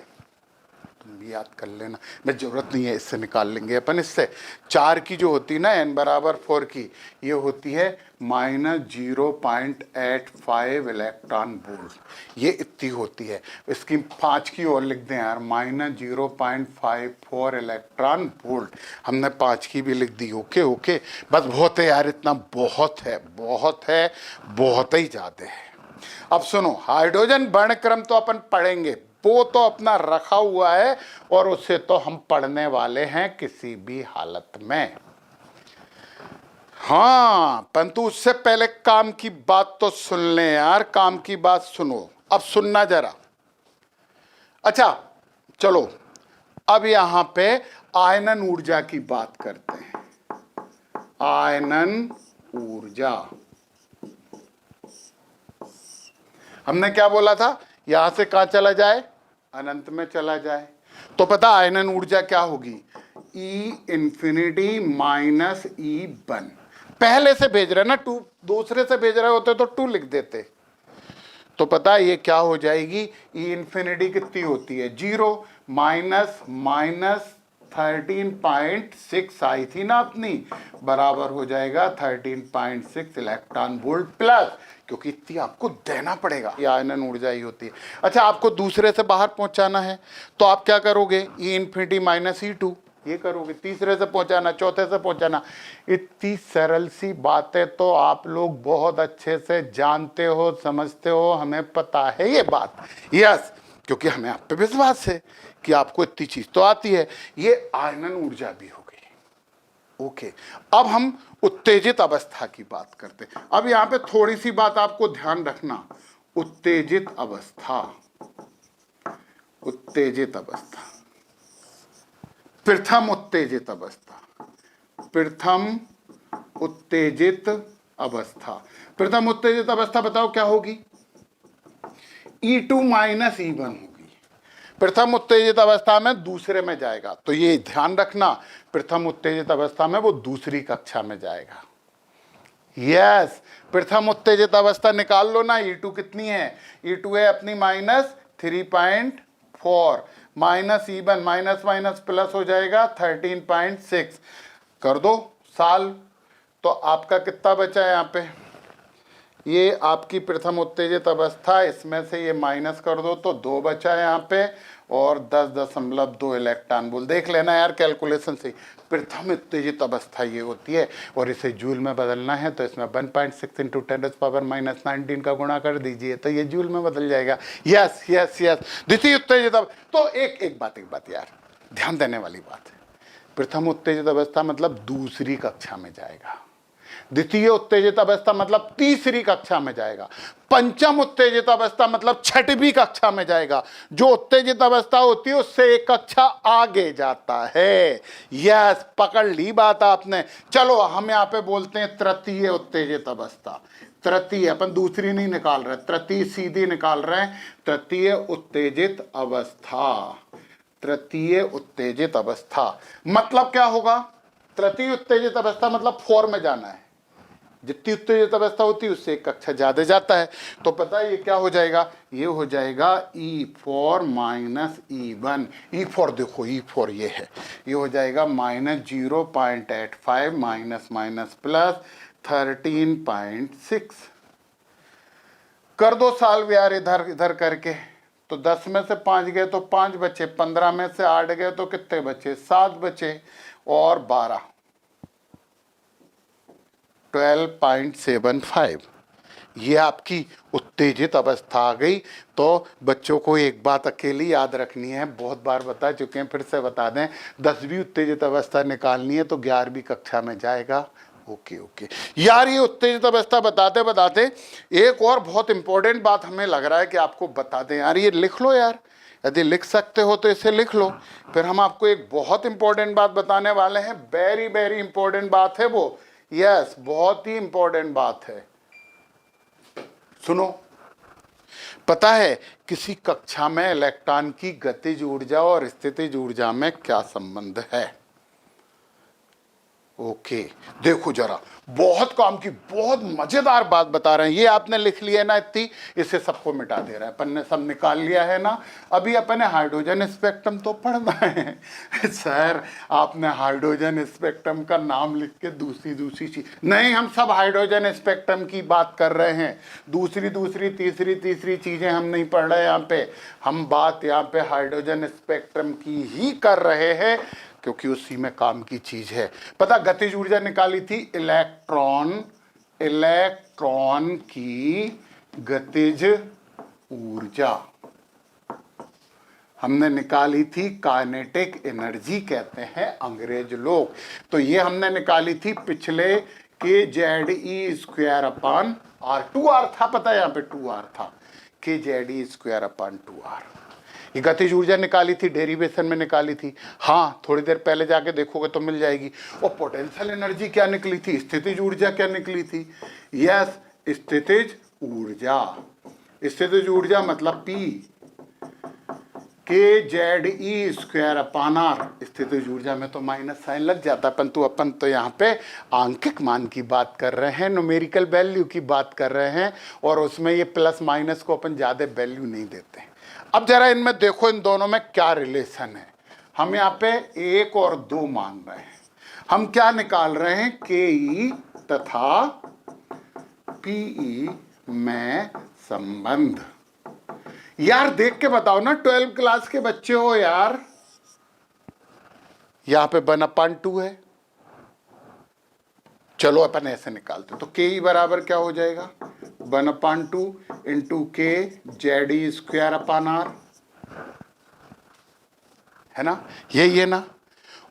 तुम भी याद कर लेना, मैं जरूरत नहीं है, इससे निकाल लेंगे अपन। इससे 4 की जो होती है ना n बराबर 4 की, ये होती है -0.85 इलेक्ट्रॉन वोल्ट, ये इतनी होती है। इसकी 5 की और लिख दें यार, -0.54 इलेक्ट्रॉन वोल्ट। हमने 5 की भी लिख दी। ओके ओके, बस बहुत है यार, इतना बहुत है, बहुत है, बहुत ही ज़्यादा है। अब सुनो, हाइड्रोजन वर्णक्रम तो अपन पढ़ेंगे, वो तो अपना रखा हुआ है और उसे तो हम पढ़ने वाले हैं किसी भी हालत में। हाँ, परंतु उससे पहले काम की बात तो सुन ले यार, काम की बात सुनो, अब सुनना जरा। अच्छा चलो, अब यहां पे आयनन ऊर्जा की बात करते हैं। आयनन ऊर्जा, हमने क्या बोला था, यहां से कहां चला जाए, अनंत में चला जाए। तो पता आयनन ऊर्जा क्या होगी, E इंफिनिटी माइनस E1। पहले से भेज रहे ना 2, दूसरे से भेज रहे होते तो 2 लिख देते। तो पता ये क्या हो जाएगी, E इंफिनिटी कितनी होती है, 0 माइनस 13.6 आई थी ना अपनी, बराबर हो जाएगा 13.6 इलेक्ट्रॉन वोल्ट प्लस, क्योंकि इतनी आपको देना पड़ेगा, ये आयनन ऊर्जा ही होती है। अच्छा, आपको दूसरे से बाहर पहुंचाना है तो आप क्या करोगे, E इंफिनिटी माइनस E2 ये करोगे, तीसरे से पहुंचाना, चौथे से पहुंचाना। इतनी सरल सी बातें तो आप लोग बहुत अच्छे से जानते हो, समझते हो, हमें पता है ये बात। यस, क्योंकि हमें आप पे विश्वास है कि आपको इतनी चीज तो आती है। ये आयनन ऊर्जा भी हो गई। ओके, अब हम उत्तेजित अवस्था की बात करते हैं। अब यहां पे थोड़ी सी बात आपको ध्यान रखना, उत्तेजित अवस्था, उत्तेजित अवस्था, प्रथम उत्तेजित अवस्था, प्रथम उत्तेजित अवस्था। प्रथम उत्तेजित अवस्था बताओ क्या होगी, E2 माइनस E1 होगी। प्रथम उत्तेजित अवस्था में दूसरे में जाएगा, तो ये ध्यान रखना, प्रथम उत्तेजित अवस्था में वो दूसरी कक्षा में जाएगा। यस, प्रथम उत्तेजित अवस्था निकाल लो ना, E2 कितनी है, E2 है अपनी -3.4, minus E1, minus minus plus हो जाएगा 13.6, कर दो साल। तो आपका कितना बचा है यहाँ पे, ये आपकी प्रथम उत्तेजित अवस्था, इसमें से ये माइनस कर दो तो 2 बचा है यहाँ पे, और 10.2 इलेक्ट्रॉन वोल्ट। देख लेना यार कैलकुलेशन से, प्रथम उत्तेजित अवस्था ये होती है। और इसे जूल में बदलना है तो इसमें 1.6 इंटू 10⁻⁻19 का गुणा कर दीजिए तो ये जूल में बदल जाएगा। यस यस यस, द्वितीय उत्तेजित तो एक बात यार ध्यान देने वाली बात है, प्रथम उत्तेजित अवस्था मतलब दूसरी कक्षा में जाएगा, द्वितीय उत्तेजित अवस्था मतलब तीसरी कक्षा में जाएगा, पंचम उत्तेजित अवस्था मतलब छठवीं कक्षा में जाएगा। जो उत्तेजित अवस्था होती है उससे एक कक्षा आगे जाता है। यस, पकड़ ली बात आपने। चलो हम यहाँ पे बोलते हैं तृतीय उत्तेजित अवस्था। तृतीय, अपन दूसरी नहीं निकाल रहे, तृतीय सीधी निकाल रहे हैं। तृतीय उत्तेजित अवस्था, तृतीय उत्तेजित अवस्था मतलब क्या होगा, तृतीय उत्तेजित अवस्था मतलब 4 में जाना है, जितनी उत्तेजित अवस्था होती है उससे एक कक्षा ज्यादा जाता है। तो पता है ये क्या हो जाएगा, ये हो जाएगा E4 माइनस E1। E4 देखो, E4 ये है, ये हो जाएगा -0.85 माइनस माइनस प्लस 13.6। कर दो साल यार इधर इधर करके, तो 10 में से 5 गए तो 5 बचे, 15 में से 8 गए तो कितने बचे, 7 बचे, और 12, 12.75। ये आपकी उत्तेजित अवस्था आ गई। तो बच्चों को एक बात अकेली याद रखनी है, बहुत बार बता चुके हैं, फिर से बता दें, 10वीं उत्तेजित अवस्था निकालनी है तो 11वीं कक्षा में जाएगा। ओके ओके यार, ये उत्तेजित अवस्था बताते बताते एक और बहुत इंपॉर्टेंट बात हमें लग रहा है कि आपको बता दें यार, ये लिख लो यार, यदि लिख सकते हो तो इसे लिख लो। फिर हम आपको एक बहुत इंपॉर्टेंट बात बताने वाले हैं, वेरी वेरी इंपॉर्टेंट बात है वो। यस, बहुत ही इंपॉर्टेंट बात है, सुनो। पता है किसी कक्षा में इलेक्ट्रॉन की गतिज ऊर्जा और स्थितिज ऊर्जा में क्या संबंध है, ओके, देखो जरा, बहुत काम की बहुत मजेदार बात बता रहे हैं। ये आपने लिख लिया ना इतनी, इसे सबको मिटा दे रहा है, अपन ने सब निकाल लिया है ना। अभी अपन हाइड्रोजन स्पेक्ट्रम तो पढ़ना है। सर आपने हाइड्रोजन स्पेक्ट्रम का नाम लिख के दूसरी दूसरी चीज नहीं, हम सब हाइड्रोजन स्पेक्ट्रम की बात कर रहे हैं। दूसरी दूसरी तीसरी तीसरी चीजें हम नहीं पढ़ रहे यहाँ पे। हम बात यहाँ पे हाइड्रोजन स्पेक्ट्रम की ही कर रहे हैं, क्योंकि उसी में काम की चीज है। पता गतिज ऊर्जा निकाली थी, इलेक्ट्रॉन की गतिज ऊर्जा हमने निकाली थी, काइनेटिक एनर्जी कहते हैं अंग्रेज लोग। तो ये हमने निकाली थी पिछले kZe²/r, 2r था, पता है यहाँ पे 2r था, kZe²/2r। ये गतिज ऊर्जा निकाली थी, डेरिवेशन में निकाली थी। हाँ, थोड़ी देर पहले जाके देखोगे तो मिल जाएगी। और पोटेंशियल एनर्जी क्या निकली थी, स्थितिज ऊर्जा क्या निकली थी? यस, स्थितिज ऊर्जा। स्थितिज ऊर्जा मतलब P, kZe²/r। स्थितिज ऊर्जा में तो माइनस साइन लग जाता, परंतु अपन तो यहाँ पे आंकिक मान की बात कर रहे हैं, न्यूमेरिकल वैल्यू की बात कर रहे हैं, और उसमें ये प्लस माइनस को अपन ज्यादा वैल्यू नहीं देते। अब जरा इनमें देखो, इन दोनों में क्या रिलेशन है। हम यहाँ पे 1 और 2 मान रहे हैं। हम क्या निकाल रहे हैं, के तथा पीई में संबंध। यार देख के बताओ ना, 12th क्लास के बच्चे हो यार। यहां पे 1/2 है, चलो अपन ऐसे निकालते। तो के बराबर क्या हो जाएगा, 1/2 इंटू kZe²/r, है ना, यही है ना।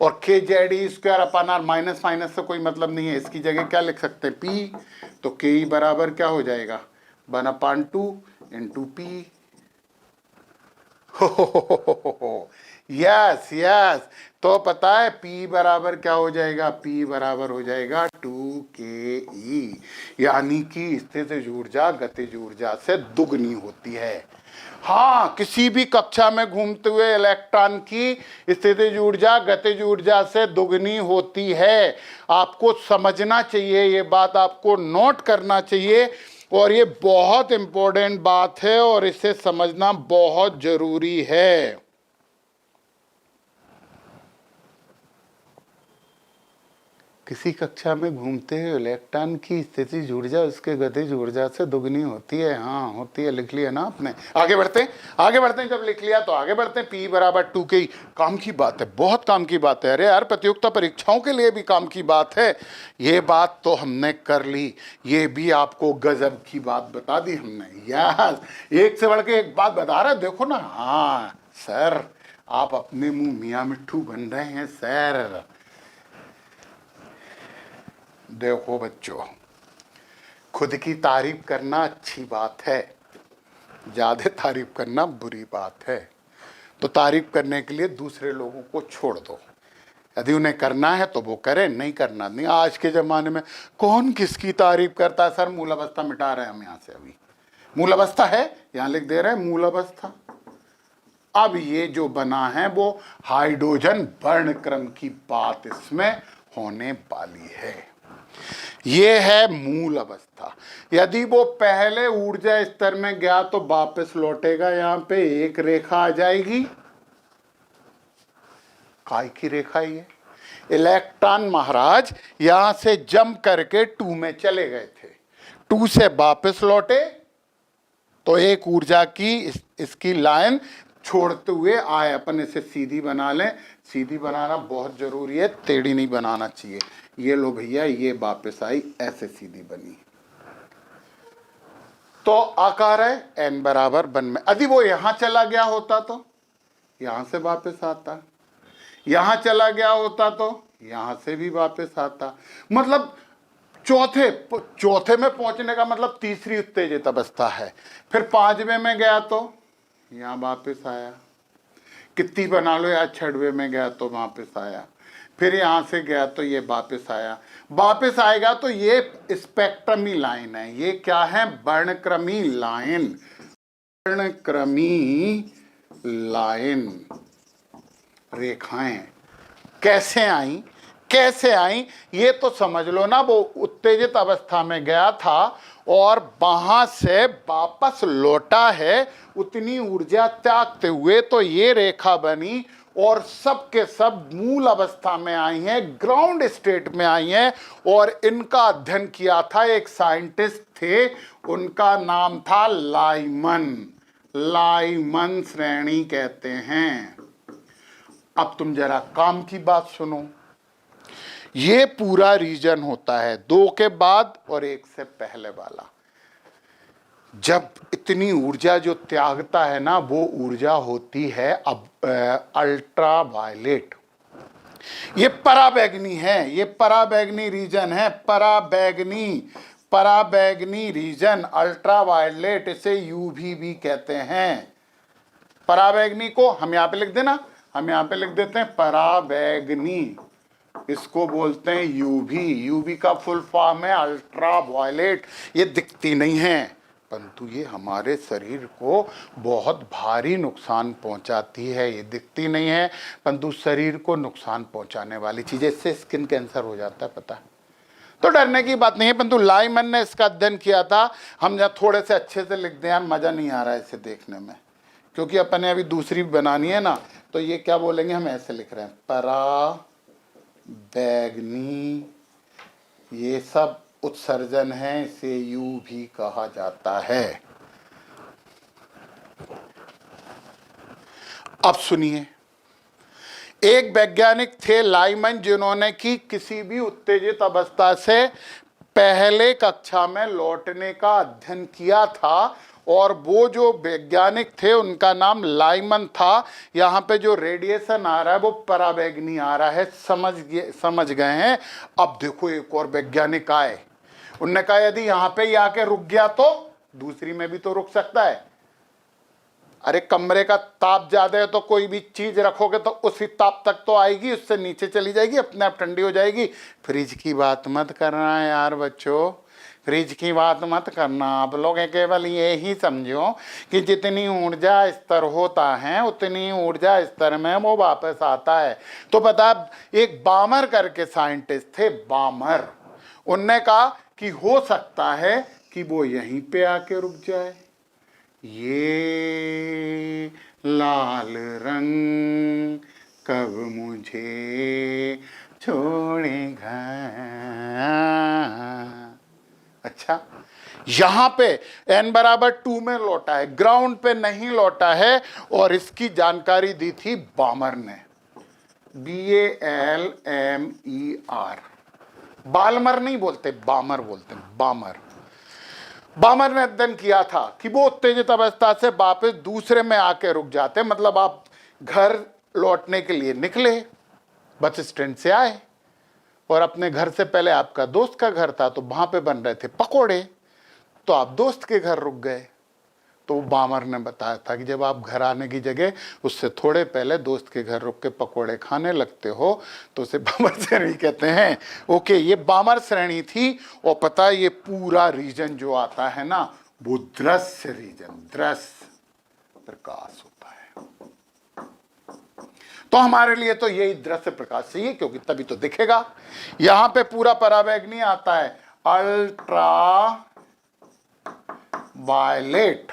और kZe²/r माइनस माइनस से कोई मतलब नहीं है, इसकी जगह क्या लिख सकते हैं, P। तो के बराबर क्या हो जाएगा, 1/2 इंटू P। यस यस, तो पता है P बराबर क्या हो जाएगा, P बराबर हो जाएगा 2ke, यानी कि स्थितिज ऊर्जा गतिज ऊर्जा से दुगनी होती है। हाँ, किसी भी कक्षा में घूमते हुए इलेक्ट्रॉन की स्थितिज ऊर्जा गतिज ऊर्जा से दुगनी होती है। आपको समझना चाहिए, ये बात आपको नोट करना चाहिए, और ये बहुत इंपॉर्टेंट बात है और इसे समझना बहुत जरूरी है। किसी कक्षा में घूमते हुए इलेक्ट्रॉन की स्थितिज ऊर्जा उसके गतिज ऊर्जा से दुगनी होती है। हाँ होती है, लिख लिया ना आपने। आगे बढ़ते हैं, आगे बढ़ते हैं। जब लिख लिया तो आगे बढ़ते हैं। P बराबर 2ke, काम की बात है, बहुत काम की बात है। अरे यार, प्रतियोगिता परीक्षाओं के लिए भी काम की बात है। ये बात तो हमने कर ली, ये भी आपको गजब की बात बता दी हमने। यार एक से बढ़ के एक बात बता रहा है, देखो ना। हाँ सर, आप अपने मुंह मियाँ मिट्ठू बन रहे हैं सर। देखो बच्चों, खुद की तारीफ करना अच्छी बात है, ज्यादा तारीफ करना बुरी बात है। तो तारीफ करने के लिए दूसरे लोगों को छोड़ दो। यदि उन्हें करना है तो वो करें, नहीं करना नहीं। आज के ज़माने में कौन किसकी तारीफ करता है? सर मूल अवस्था मिटा रहे हैं हम यहाँ से। अभी मूल अवस्था है, यहाँ लिख दे रहे हैं मूल अवस्था। अब ये जो बना है वो हाइड्रोजन वर्णक्रम की बात इसमें होने वाली है। ये है मूल अवस्था। यदि वो पहले ऊर्जा स्तर में गया तो वापस लौटेगा, यहाँ पे एक रेखा आ जाएगी। काय की रेखा ये? इलेक्ट्रॉन महाराज यहां से जंप करके 2 में चले गए थे, 2 से वापस लौटे तो एक ऊर्जा की इसकी लाइन छोड़ते हुए आए। अपन इसे सीधी बना लें, सीधी बनाना बहुत जरूरी है, टेढ़ी नहीं बनाना चाहिए। ये लो भैया, ये वापस आई, ऐसे सीधी बनी तो आकार है n बराबर 1 में। यदि वो यहां चला गया होता तो यहां से वापस आता, यहां चला गया होता तो यहां से भी वापस आता। मतलब चौथे में पहुंचने का मतलब तीसरी उत्तेजित अवस्था है। फिर 5वें में गया तो यहां वापस आया। कितनी बना लो यार, 6वें में गया तो वापस आया। फिर यहां से गया तो ये वापस आया। वापस आएगा तो ये स्पेक्ट्रमी लाइन है। ये क्या है? वर्णक्रमी लाइन। वर्णक्रमी लाइन रेखाएं कैसे आई? कैसे आई ये तो समझ लो ना। वो उत्तेजित अवस्था में गया था और वहां से वापस लौटा है उतनी ऊर्जा त्यागते हुए, तो ये रेखा बनी और सब के सब मूल अवस्था में आई हैं, ग्राउंड स्टेट में आई हैं। और इनका अध्ययन किया था एक साइंटिस्ट थे, उनका नाम था लाइमन। लाइमन श्रेणी कहते हैं। अब तुम जरा काम की बात सुनो। ये पूरा रीजन होता है 2 के बाद और 1 से पहले वाला। जब इतनी ऊर्जा जो त्यागता है ना, वो ऊर्जा होती है अब अल्ट्रा वायलेट। ये पराबैंगनी है, ये पराबैंगनी रीजन है, पराबैंगनी रीजन अल्ट्रा वायलेट, इसे यूवी भी कहते हैं। पराबैंगनी को हम यहां पे लिख देना, हम यहां पे लिख देते हैं पराबैंगनी, इसको बोलते हैं यूवी। यूवी का फुल फॉर्म है अल्ट्रा वायलेट। ये दिखती नहीं है परंतु ये हमारे शरीर को बहुत भारी नुकसान पहुंचाती है। ये दिखती नहीं है परंतु शरीर को नुकसान पहुंचाने वाली चीज है। इससे स्किन कैंसर हो जाता है, पता है। तो डरने की बात नहीं है, परंतु लाइमन ने इसका अध्ययन किया था। हम जब थोड़े से अच्छे से लिख दें यार, मजा नहीं आ रहा है इसे देखने में, क्योंकि अपन ने अभी दूसरी बनानी है ना, तो ये क्या बोलेंगे, हम ऐसे लिख रहे हैं पराबैंगनी, ये सब उत्सर्जन है, इसे यू भी कहा जाता है। अब सुनिए, एक वैज्ञानिक थे लाइमन, जिन्होंने कि किसी भी उत्तेजित अवस्था से पहले कक्षा में लौटने का अध्ययन किया था। और वो जो वैज्ञानिक थे उनका नाम लाइमन था। यहाँ पे जो रेडिएशन आ रहा है वो पराबैंगनी आ रहा है, समझ गए हैं। अब देखो एक और वैज्ञानिक आए, उनने कहा यदि यहाँ पे ही आके रुक गया तो दूसरी में भी तो रुक सकता है। अरे कमरे का ताप ज्यादा है तो कोई भी चीज रखोगे तो उसी ताप तक तो आएगी, उससे नीचे चली जाएगी, अपने आप ठंडी हो जाएगी। फ्रिज की बात मत करना यार बच्चों, फ्रिज की बात मत करना। आप लोग केवल ये ही समझो कि जितनी ऊर्जा स्तर होता है उतनी ऊर्जा स्तर में वो वापस आता है। तो बता, एक बामर करके साइंटिस्ट थे, बामर, उनने कहा कि हो सकता है कि वो यहीं पे आके रुक जाए। ये लाल रंग कब मुझे छोड़ेगा। अच्छा, यहां पे n=2 में लौटा है, ग्राउंड पे नहीं लौटा है। और इसकी जानकारी दी थी बामर ने, BALMER। बालमर नहीं बोलते, बामर बोलते, बामर। बामर ने अध्ययन किया था कि वो उत्तेजित अवस्था से वापस दूसरे में आके रुक जाते। मतलब आप घर लौटने के लिए निकले, बस स्टैंड से आए और अपने घर से पहले आपका दोस्त का घर था तो वहां पे बन रहे थे पकोड़े, तो आप दोस्त के घर रुक गए। तो बामर ने बताया था कि जब आप घर आने की जगह उससे थोड़े पहले दोस्त के घर रुक के पकोड़े खाने लगते हो तो उसे बामर श्रेणी कहते हैं। ओके, ये बामर श्रेणी थी। और पता है ये पूरा रीजन जो आता है ना, वो दृश्य रीजन, दृश्य प्रकाश होता है। तो हमारे लिए तो यही दृश्य प्रकाश चाहिए, क्योंकि तभी तो दिखेगा। यहां पे पूरा पराबैंगनी आता है, अल्ट्रा वायलेट।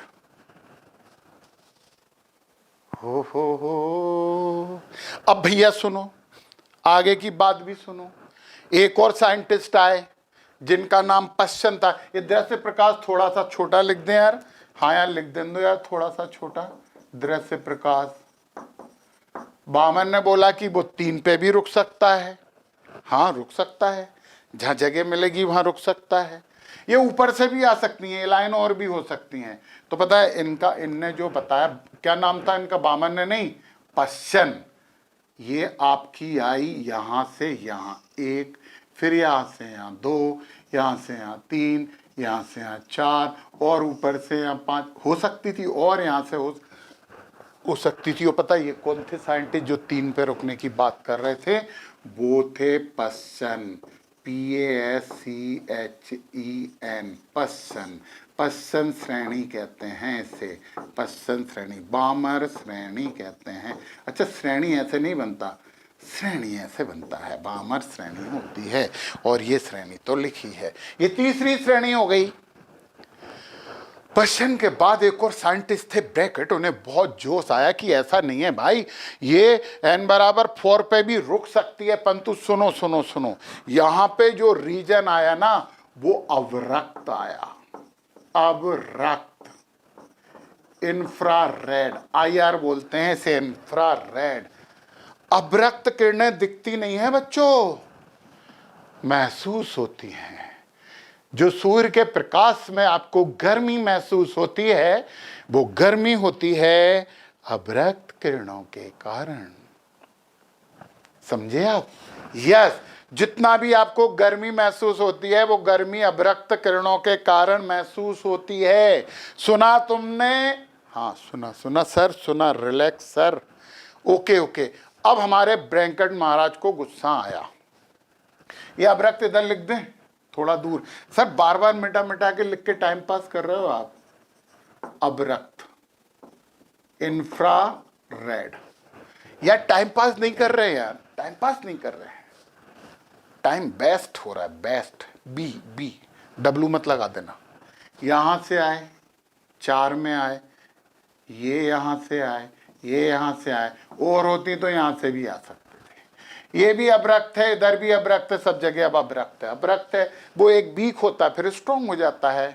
हो। अब भैया सुनो, आगे की बात भी सुनो। एक और साइंटिस्ट आए जिनका नाम पश्चन था। ये दृश्य प्रकाश थोड़ा सा छोटा लिख दें यार, हाँ यार लिख दें दो यार, थोड़ा सा छोटा, दृश्य प्रकाश। बामर ने बोला कि वो 3 पे भी रुक सकता है। हाँ रुक सकता है, जहां जगह मिलेगी वहां रुक सकता है। ये ऊपर से भी आ सकती हैं, लाइन और भी हो सकती हैं। तो पता है इनका, इनने जो बताया, क्या नाम था इनका, बामर ने नहीं, पश्चन। ये आपकी आई यहां से यहां 1, फिर यहां से यहां 2, यहां से यहां 3, यहां से यहां 4 और ऊपर से यहां 5 हो सकती थी, और यहां से हो सकती थी। और पता है ये कौन थे साइंटिस्ट जो 3 पे रुकने की बात कर रहे थे? वो थे पश्चन, PASCHEN, पश्चन। पश्चन श्रेणी कहते हैं इसे, पश्चन श्रेणी, बामर श्रेणी कहते हैं। अच्छा, श्रेणी ऐसे नहीं बनता, श्रेणी ऐसे बनता है, बामर श्रेणी होती है, और ये श्रेणी तो लिखी है। ये तीसरी श्रेणी हो गई। क्वेश्चन के बाद एक और साइंटिस्ट थे ब्रैकेट, उन्हें बहुत जोश आया कि ऐसा नहीं है भाई, ये n बराबर 4 पे भी रुक सकती है, परंतु सुनो सुनो सुनो, यहां पे जो रीजन आया ना वो अवरक्त आया, अवरक्त, इंफ्रारेड, IR बोलते हैं इसे, इंफ्रारेड। अवरक्त किरणें दिखती नहीं है बच्चों, महसूस होती हैं। जो सूर्य के प्रकाश में आपको गर्मी महसूस होती है, वो गर्मी होती है अवरक्त किरणों के कारण। समझे आप? यस, जितना भी आपको गर्मी महसूस होती है वो गर्मी अवरक्त किरणों के कारण महसूस होती है। सुना तुमने? हाँ सुना, सुना सर, सुना, रिलैक्स सर, ओके ओके। अब हमारे ब्रैकेट महाराज को गुस्सा आया, ये अवरक्त इधर लिख दें थोड़ा दूर। सर बार बार मिटा मिटा के लिख के टाइम पास कर रहे हो आप। अवरक्त, इंफ्रारेड, यार टाइम पास नहीं कर रहे यार, टाइम पास नहीं कर रहे हैं, टाइम बेस्ट हो रहा है, बेस्ट। बी बी डब्लू मत लगा देना। यहां से आए, 4 में आए, ये यहां से आए, ये यहां से आए, और होती तो यहां से भी आ सकते थे। ये भी अवरक्त है, इधर भी अवरक्त है, सब जगह अब अवरक्त है। अवरक्त है वो एक बीक होता है, फिर स्ट्रॉन्ग हो जाता है।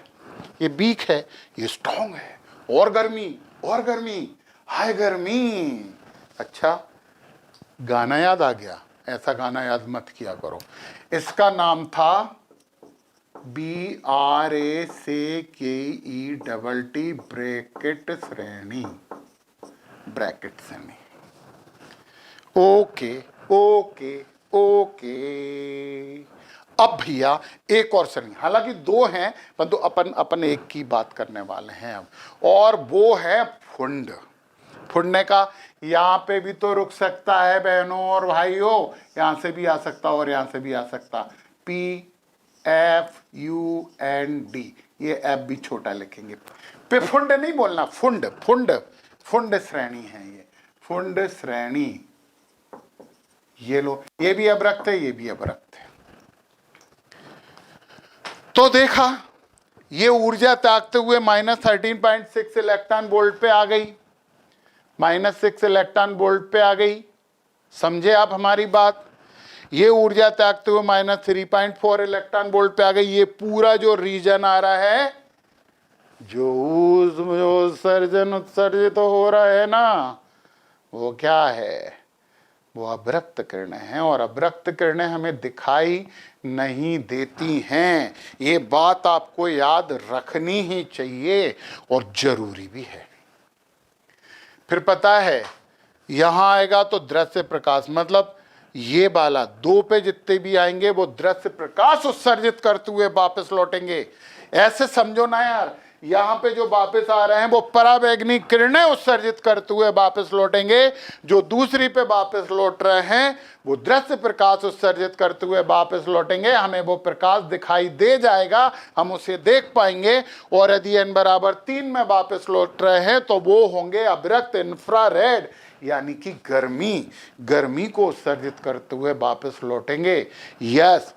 ये बीक है, ये स्ट्रॉन्ग है, और गर्मी, और गर्मी, हाय गर्मी। अच्छा गाना याद आ गया? ऐसा गाना याद मत किया करो। इसका नाम था BRACKETT, ब्रैकेट श्रेणी, ब्रैकेट श्रेणी। Okay okay okay. अब भैया एक और श्रेणी, हालांकि 2 हैं परंतु अपन एक की बात करने वाले हैं अब, और वो है फुंड। फुंडने का यहाँ पे भी तो रुक सकता है बहनों और भाइयों, यहां से भी आ सकता और यहां से भी आ सकता। PFUND, ये एफ भी छोटा लिखेंगे। पिफुंड नहीं बोलना, फुंड, फुंड, फुंड श्रेणी है ये, फुंड श्रेणी। ये लो, ये भी अवरक्त है, ये भी अवरक्त है। तो देखा, ये ऊर्जा त्यागते हुए -13.6 इलेक्ट्रॉन वोल्ट पे आ गई, -6 इलेक्ट्रॉन वोल्ट पे आ गई। समझे आप हमारी बात? ये ऊर्जा त्यागते हुए -3.4 इलेक्ट्रॉन वोल्ट पे आ गई। ये पूरा जो रीजन आ रहा है, जो उत्सर्जन उत्सर्जित तो हो रहा है ना, वो क्या है? वो अवरक्त किरणें हैं, और अवरक्त किरणें हमें दिखाई नहीं देती हैं। ये बात आपको याद रखनी ही चाहिए और जरूरी भी है। फिर पता है यहां आएगा तो दृश्य प्रकाश, मतलब ये वाला 2 पे जितने भी आएंगे वो दृश्य प्रकाश उत्सर्जित करते हुए वापस लौटेंगे। ऐसे समझो ना यार, यहां पे जो वापस आ रहे हैं वो पराबैंगनी किरणें उत्सर्जित करते हुए वापस लौटेंगे, जो दूसरी पे वापस लौट रहे हैं वो दृश्य प्रकाश उत्सर्जित करते हुए वापस लौटेंगे। हमें वो प्रकाश दिखाई दे जाएगा, हम उसे देख पाएंगे। और यदि n बराबर 3 में वापस लौट रहे हैं तो वो होंगे अवरक्त, इंफ्रारेड, यानी कि गर्मी, गर्मी को उत्सर्जित करते हुए वापस लौटेंगे। यस,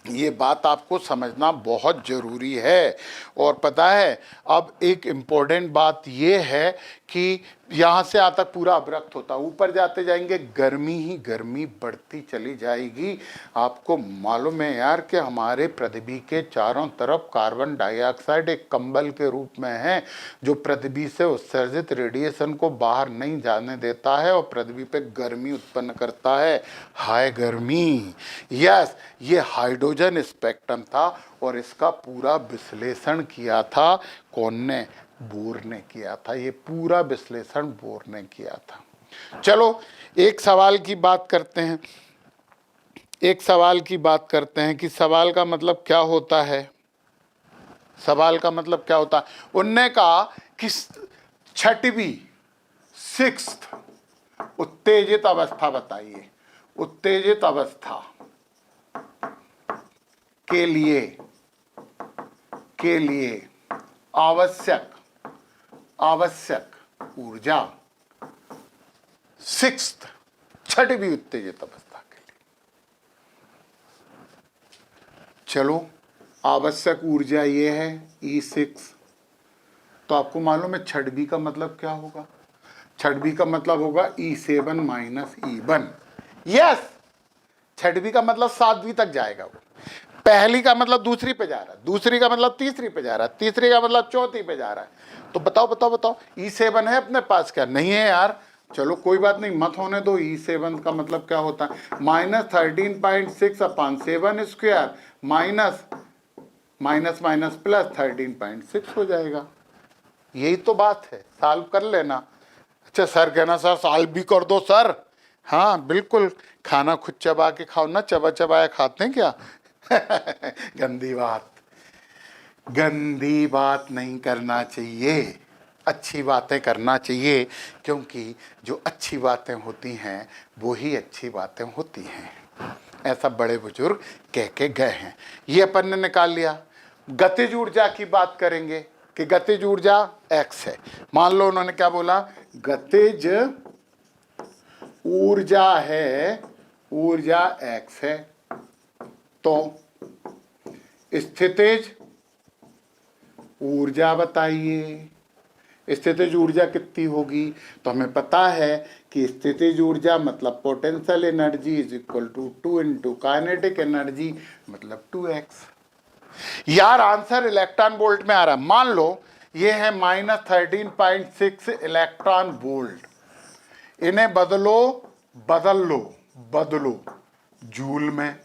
ये बात आपको समझना बहुत जरूरी है। और पता है अब एक इम्पोर्टेंट बात ये है कि यहाँ से आता पूरा अवरक्त होता, ऊपर जाते जाएंगे गर्मी ही गर्मी बढ़ती चली जाएगी। आपको मालूम है यार कि हमारे पृथ्वी के चारों तरफ कार्बन डाइऑक्साइड एक कंबल के रूप में है, जो पृथ्वी से उत्सर्जित रेडिएशन को बाहर नहीं जाने देता है और पृथ्वी पे गर्मी उत्पन्न करता है। हाय गर्मी। यस, ये हाइड्रोजन स्पेक्ट्रम था, और इसका पूरा विश्लेषण किया था कौन ने? बोर ने किया था। ये पूरा विश्लेषण बोर ने किया था। चलो एक सवाल की बात करते हैं, एक सवाल की बात करते हैं कि सवाल का मतलब क्या होता है। सवाल का मतलब क्या होता है? उनने कहा कि 6वीं, 6th उत्तेजित अवस्था बताइए। उत्तेजित अवस्था के लिए आवश्यक ऊर्जा 6th छठवीं उत्तेजित अवस्था के लिए। चलो, आवश्यक ऊर्जा ये है E6। तो आपको मालूम है छठवीं का मतलब क्या होगा? छठवीं का मतलब होगा E7 माइनस E1। यस, छठवीं का मतलब सातवीं तक जाएगा वो। पहली का मतलब दूसरी पे जा रहा है, दूसरी का मतलब तीसरी पे जा रहा है, तीसरी का मतलब चौथी पे जा रहा है। तो बताओ बताओ बताओ, E7 है अपने पास क्या? नहीं है यार। चलो कोई बात नहीं, मत होने दो। E7 का मतलब क्या होता है? -13.6 upon 7 square minus minus minus plus 13.6 हो जाएगा। यही तो बात है, सॉल्व कर लेना। अच्छा सर कहना, सर सॉल्व भी कर दो सर। हाँ बिल्कुल, खाना खुद चबा के खाओ ना, चबा चबाया खाते हैं क्या? गंदी बात, गंदी बात नहीं करना चाहिए, अच्छी बातें करना चाहिए, क्योंकि जो अच्छी बातें होती हैं वो ही अच्छी बातें होती हैं। ऐसा बड़े बुजुर्ग कह के गए हैं। ये अपन ने निकाल लिया। गतिज ऊर्जा की बात करेंगे कि गतिज ऊर्जा x है। मान लो उन्होंने क्या बोला, गतिज ऊर्जा है, ऊर्जा x है। तो स्थितिज ऊर्जा बताइए, स्थितिज ऊर्जा कितनी होगी? तो हमें पता है कि स्थितिज ऊर्जा मतलब potential energy is equal to 2 into kinetic energy मतलब 2x। यार आंसर इलेक्ट्रॉन वोल्ट में आ रहा है। मान लो ये है -13.6 इलेक्ट्रॉन वोल्ट। इन्हें बदलो, बदलो जूल में।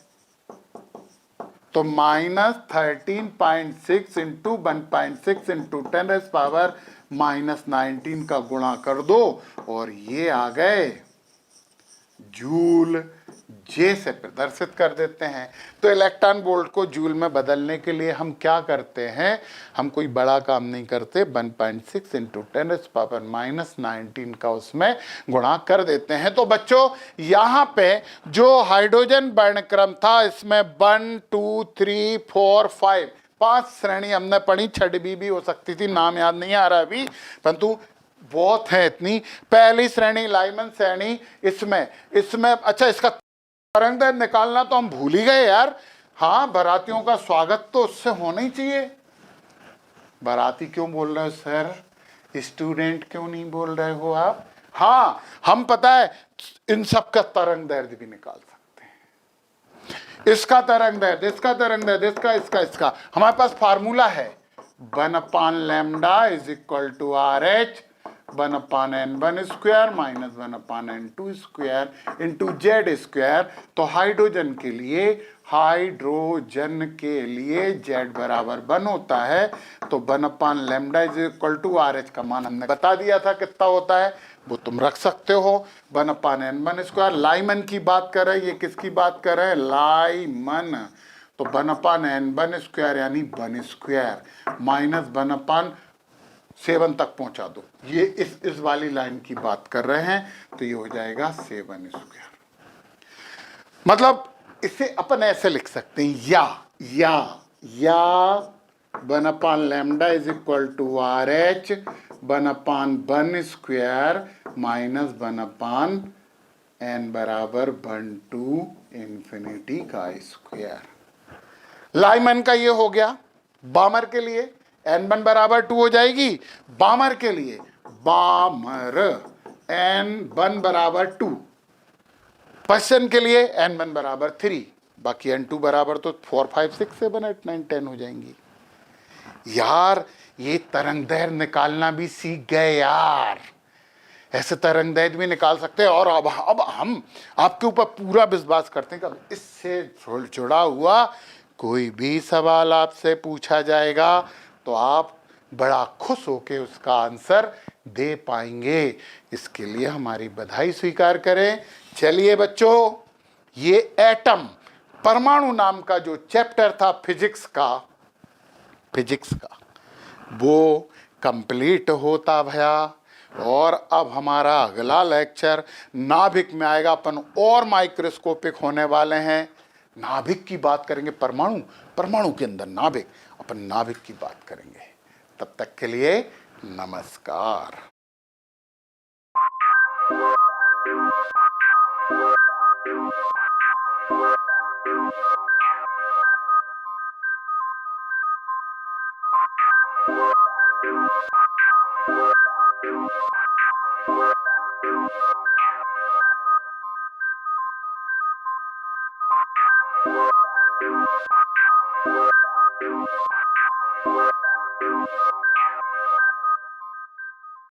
तो -13.6 इंटू 1.6 इंटू 10⁻⁻19 का गुणा कर दो और ये आ गए जूल। जे से प्रदर्शित कर देते हैं। तो इलेक्ट्रॉन वोल्ट को जूल में बदलने के लिए हम क्या करते हैं? हम कोई बड़ा काम नहीं करते, 1.6 इंटू 10⁻⁻19 का उसमें गुणा कर देते हैं। तो बच्चों यहाँ पे जो हाइड्रोजन वर्णक्रम था, इसमें 1 2 3 4 5 5 श्रेणी हमने पढ़ी। छठवीं भी हो सकती थी, नाम याद नहीं आ रहा अभी, परंतु बहुत है इतनी। पहली श्रेणी लाइमन श्रेणी, इसमें अच्छा, इसका तरंगदैर्घ्य निकालना तो हम भूल ही गए यार। हाँ, बारातियों का स्वागत तो उससे होना ही चाहिए। बाराती क्यों बोल रहे हो सर? स्टूडेंट क्यों नहीं बोल रहे हो आप? हाँ, हम पता है इन सब का तरंगदैर्घ्य भी निकाल सकते हैं। इसका तरंगदैर्घ्य, इसका तरंगदैर्घ्य, इसका हमारे पास फार्मूला है 1/λ is equal to RH 1/n1 square minus 1/n2 square into z square. तो हाइड्रोजन के लिए जेड बराबर 1 होता है। तो 1/λ इज इक्वल टू RH का मान हमने बता दिया था कितना होता है, वो तुम रख सकते हो 1/n1 स्क्वायर। लाइमन की बात कर रहे हैं, ये किसकी बात कर रहे हैं? लाइमन। तो 1/n1 स्क्वायर यानी 1 स्क्वायर माइनस 1/7 तक पहुंचा दो। ये इस वाली लाइन की बात कर रहे हैं, तो ये हो जाएगा 7 स्क्वायर। मतलब इसे अपन ऐसे लिख सकते हैं, या 1/λ is equal to RH 1/1 square minus 1/n बराबर 1 टू इंफिनिटी का स्क्वायर। लाइमन का ये हो गया। बामर के लिए n1 बराबर 2 हो जाएगी। बामर के लिए n1 बराबर 2, पश्चिम के लिए n1 बराबर 3, बाकी n2 बराबर तो 4 5 6 7 8 9 10 हो जाएंगी। यार ये तरंगदैर्घ्य निकालना भी सीख गए यार, ऐसे तरंगदैर्घ्य भी निकाल सकते हैं। और अब हम आपके ऊपर पूरा विश्वास करते हैं कि इससे जुड़ा हुआ कोई भी सवाल आपसे पूछा जाएगा तो आप बड़ा खुश होकर उसका आंसर दे पाएंगे। इसके लिए हमारी बधाई स्वीकार करें। चलिए बच्चों, ये एटम परमाणु नाम का जो चैप्टर था फिजिक्स का, वो कंप्लीट होता भया। और अब हमारा अगला लेक्चर नाभिक में आएगा। अपन और माइक्रोस्कोपिक होने वाले हैं, नाभिक की बात करेंगे। परमाणु के अंदर नाभिक, अपन नाभिक की बात करेंगे। तब तक के लिए नमस्कार।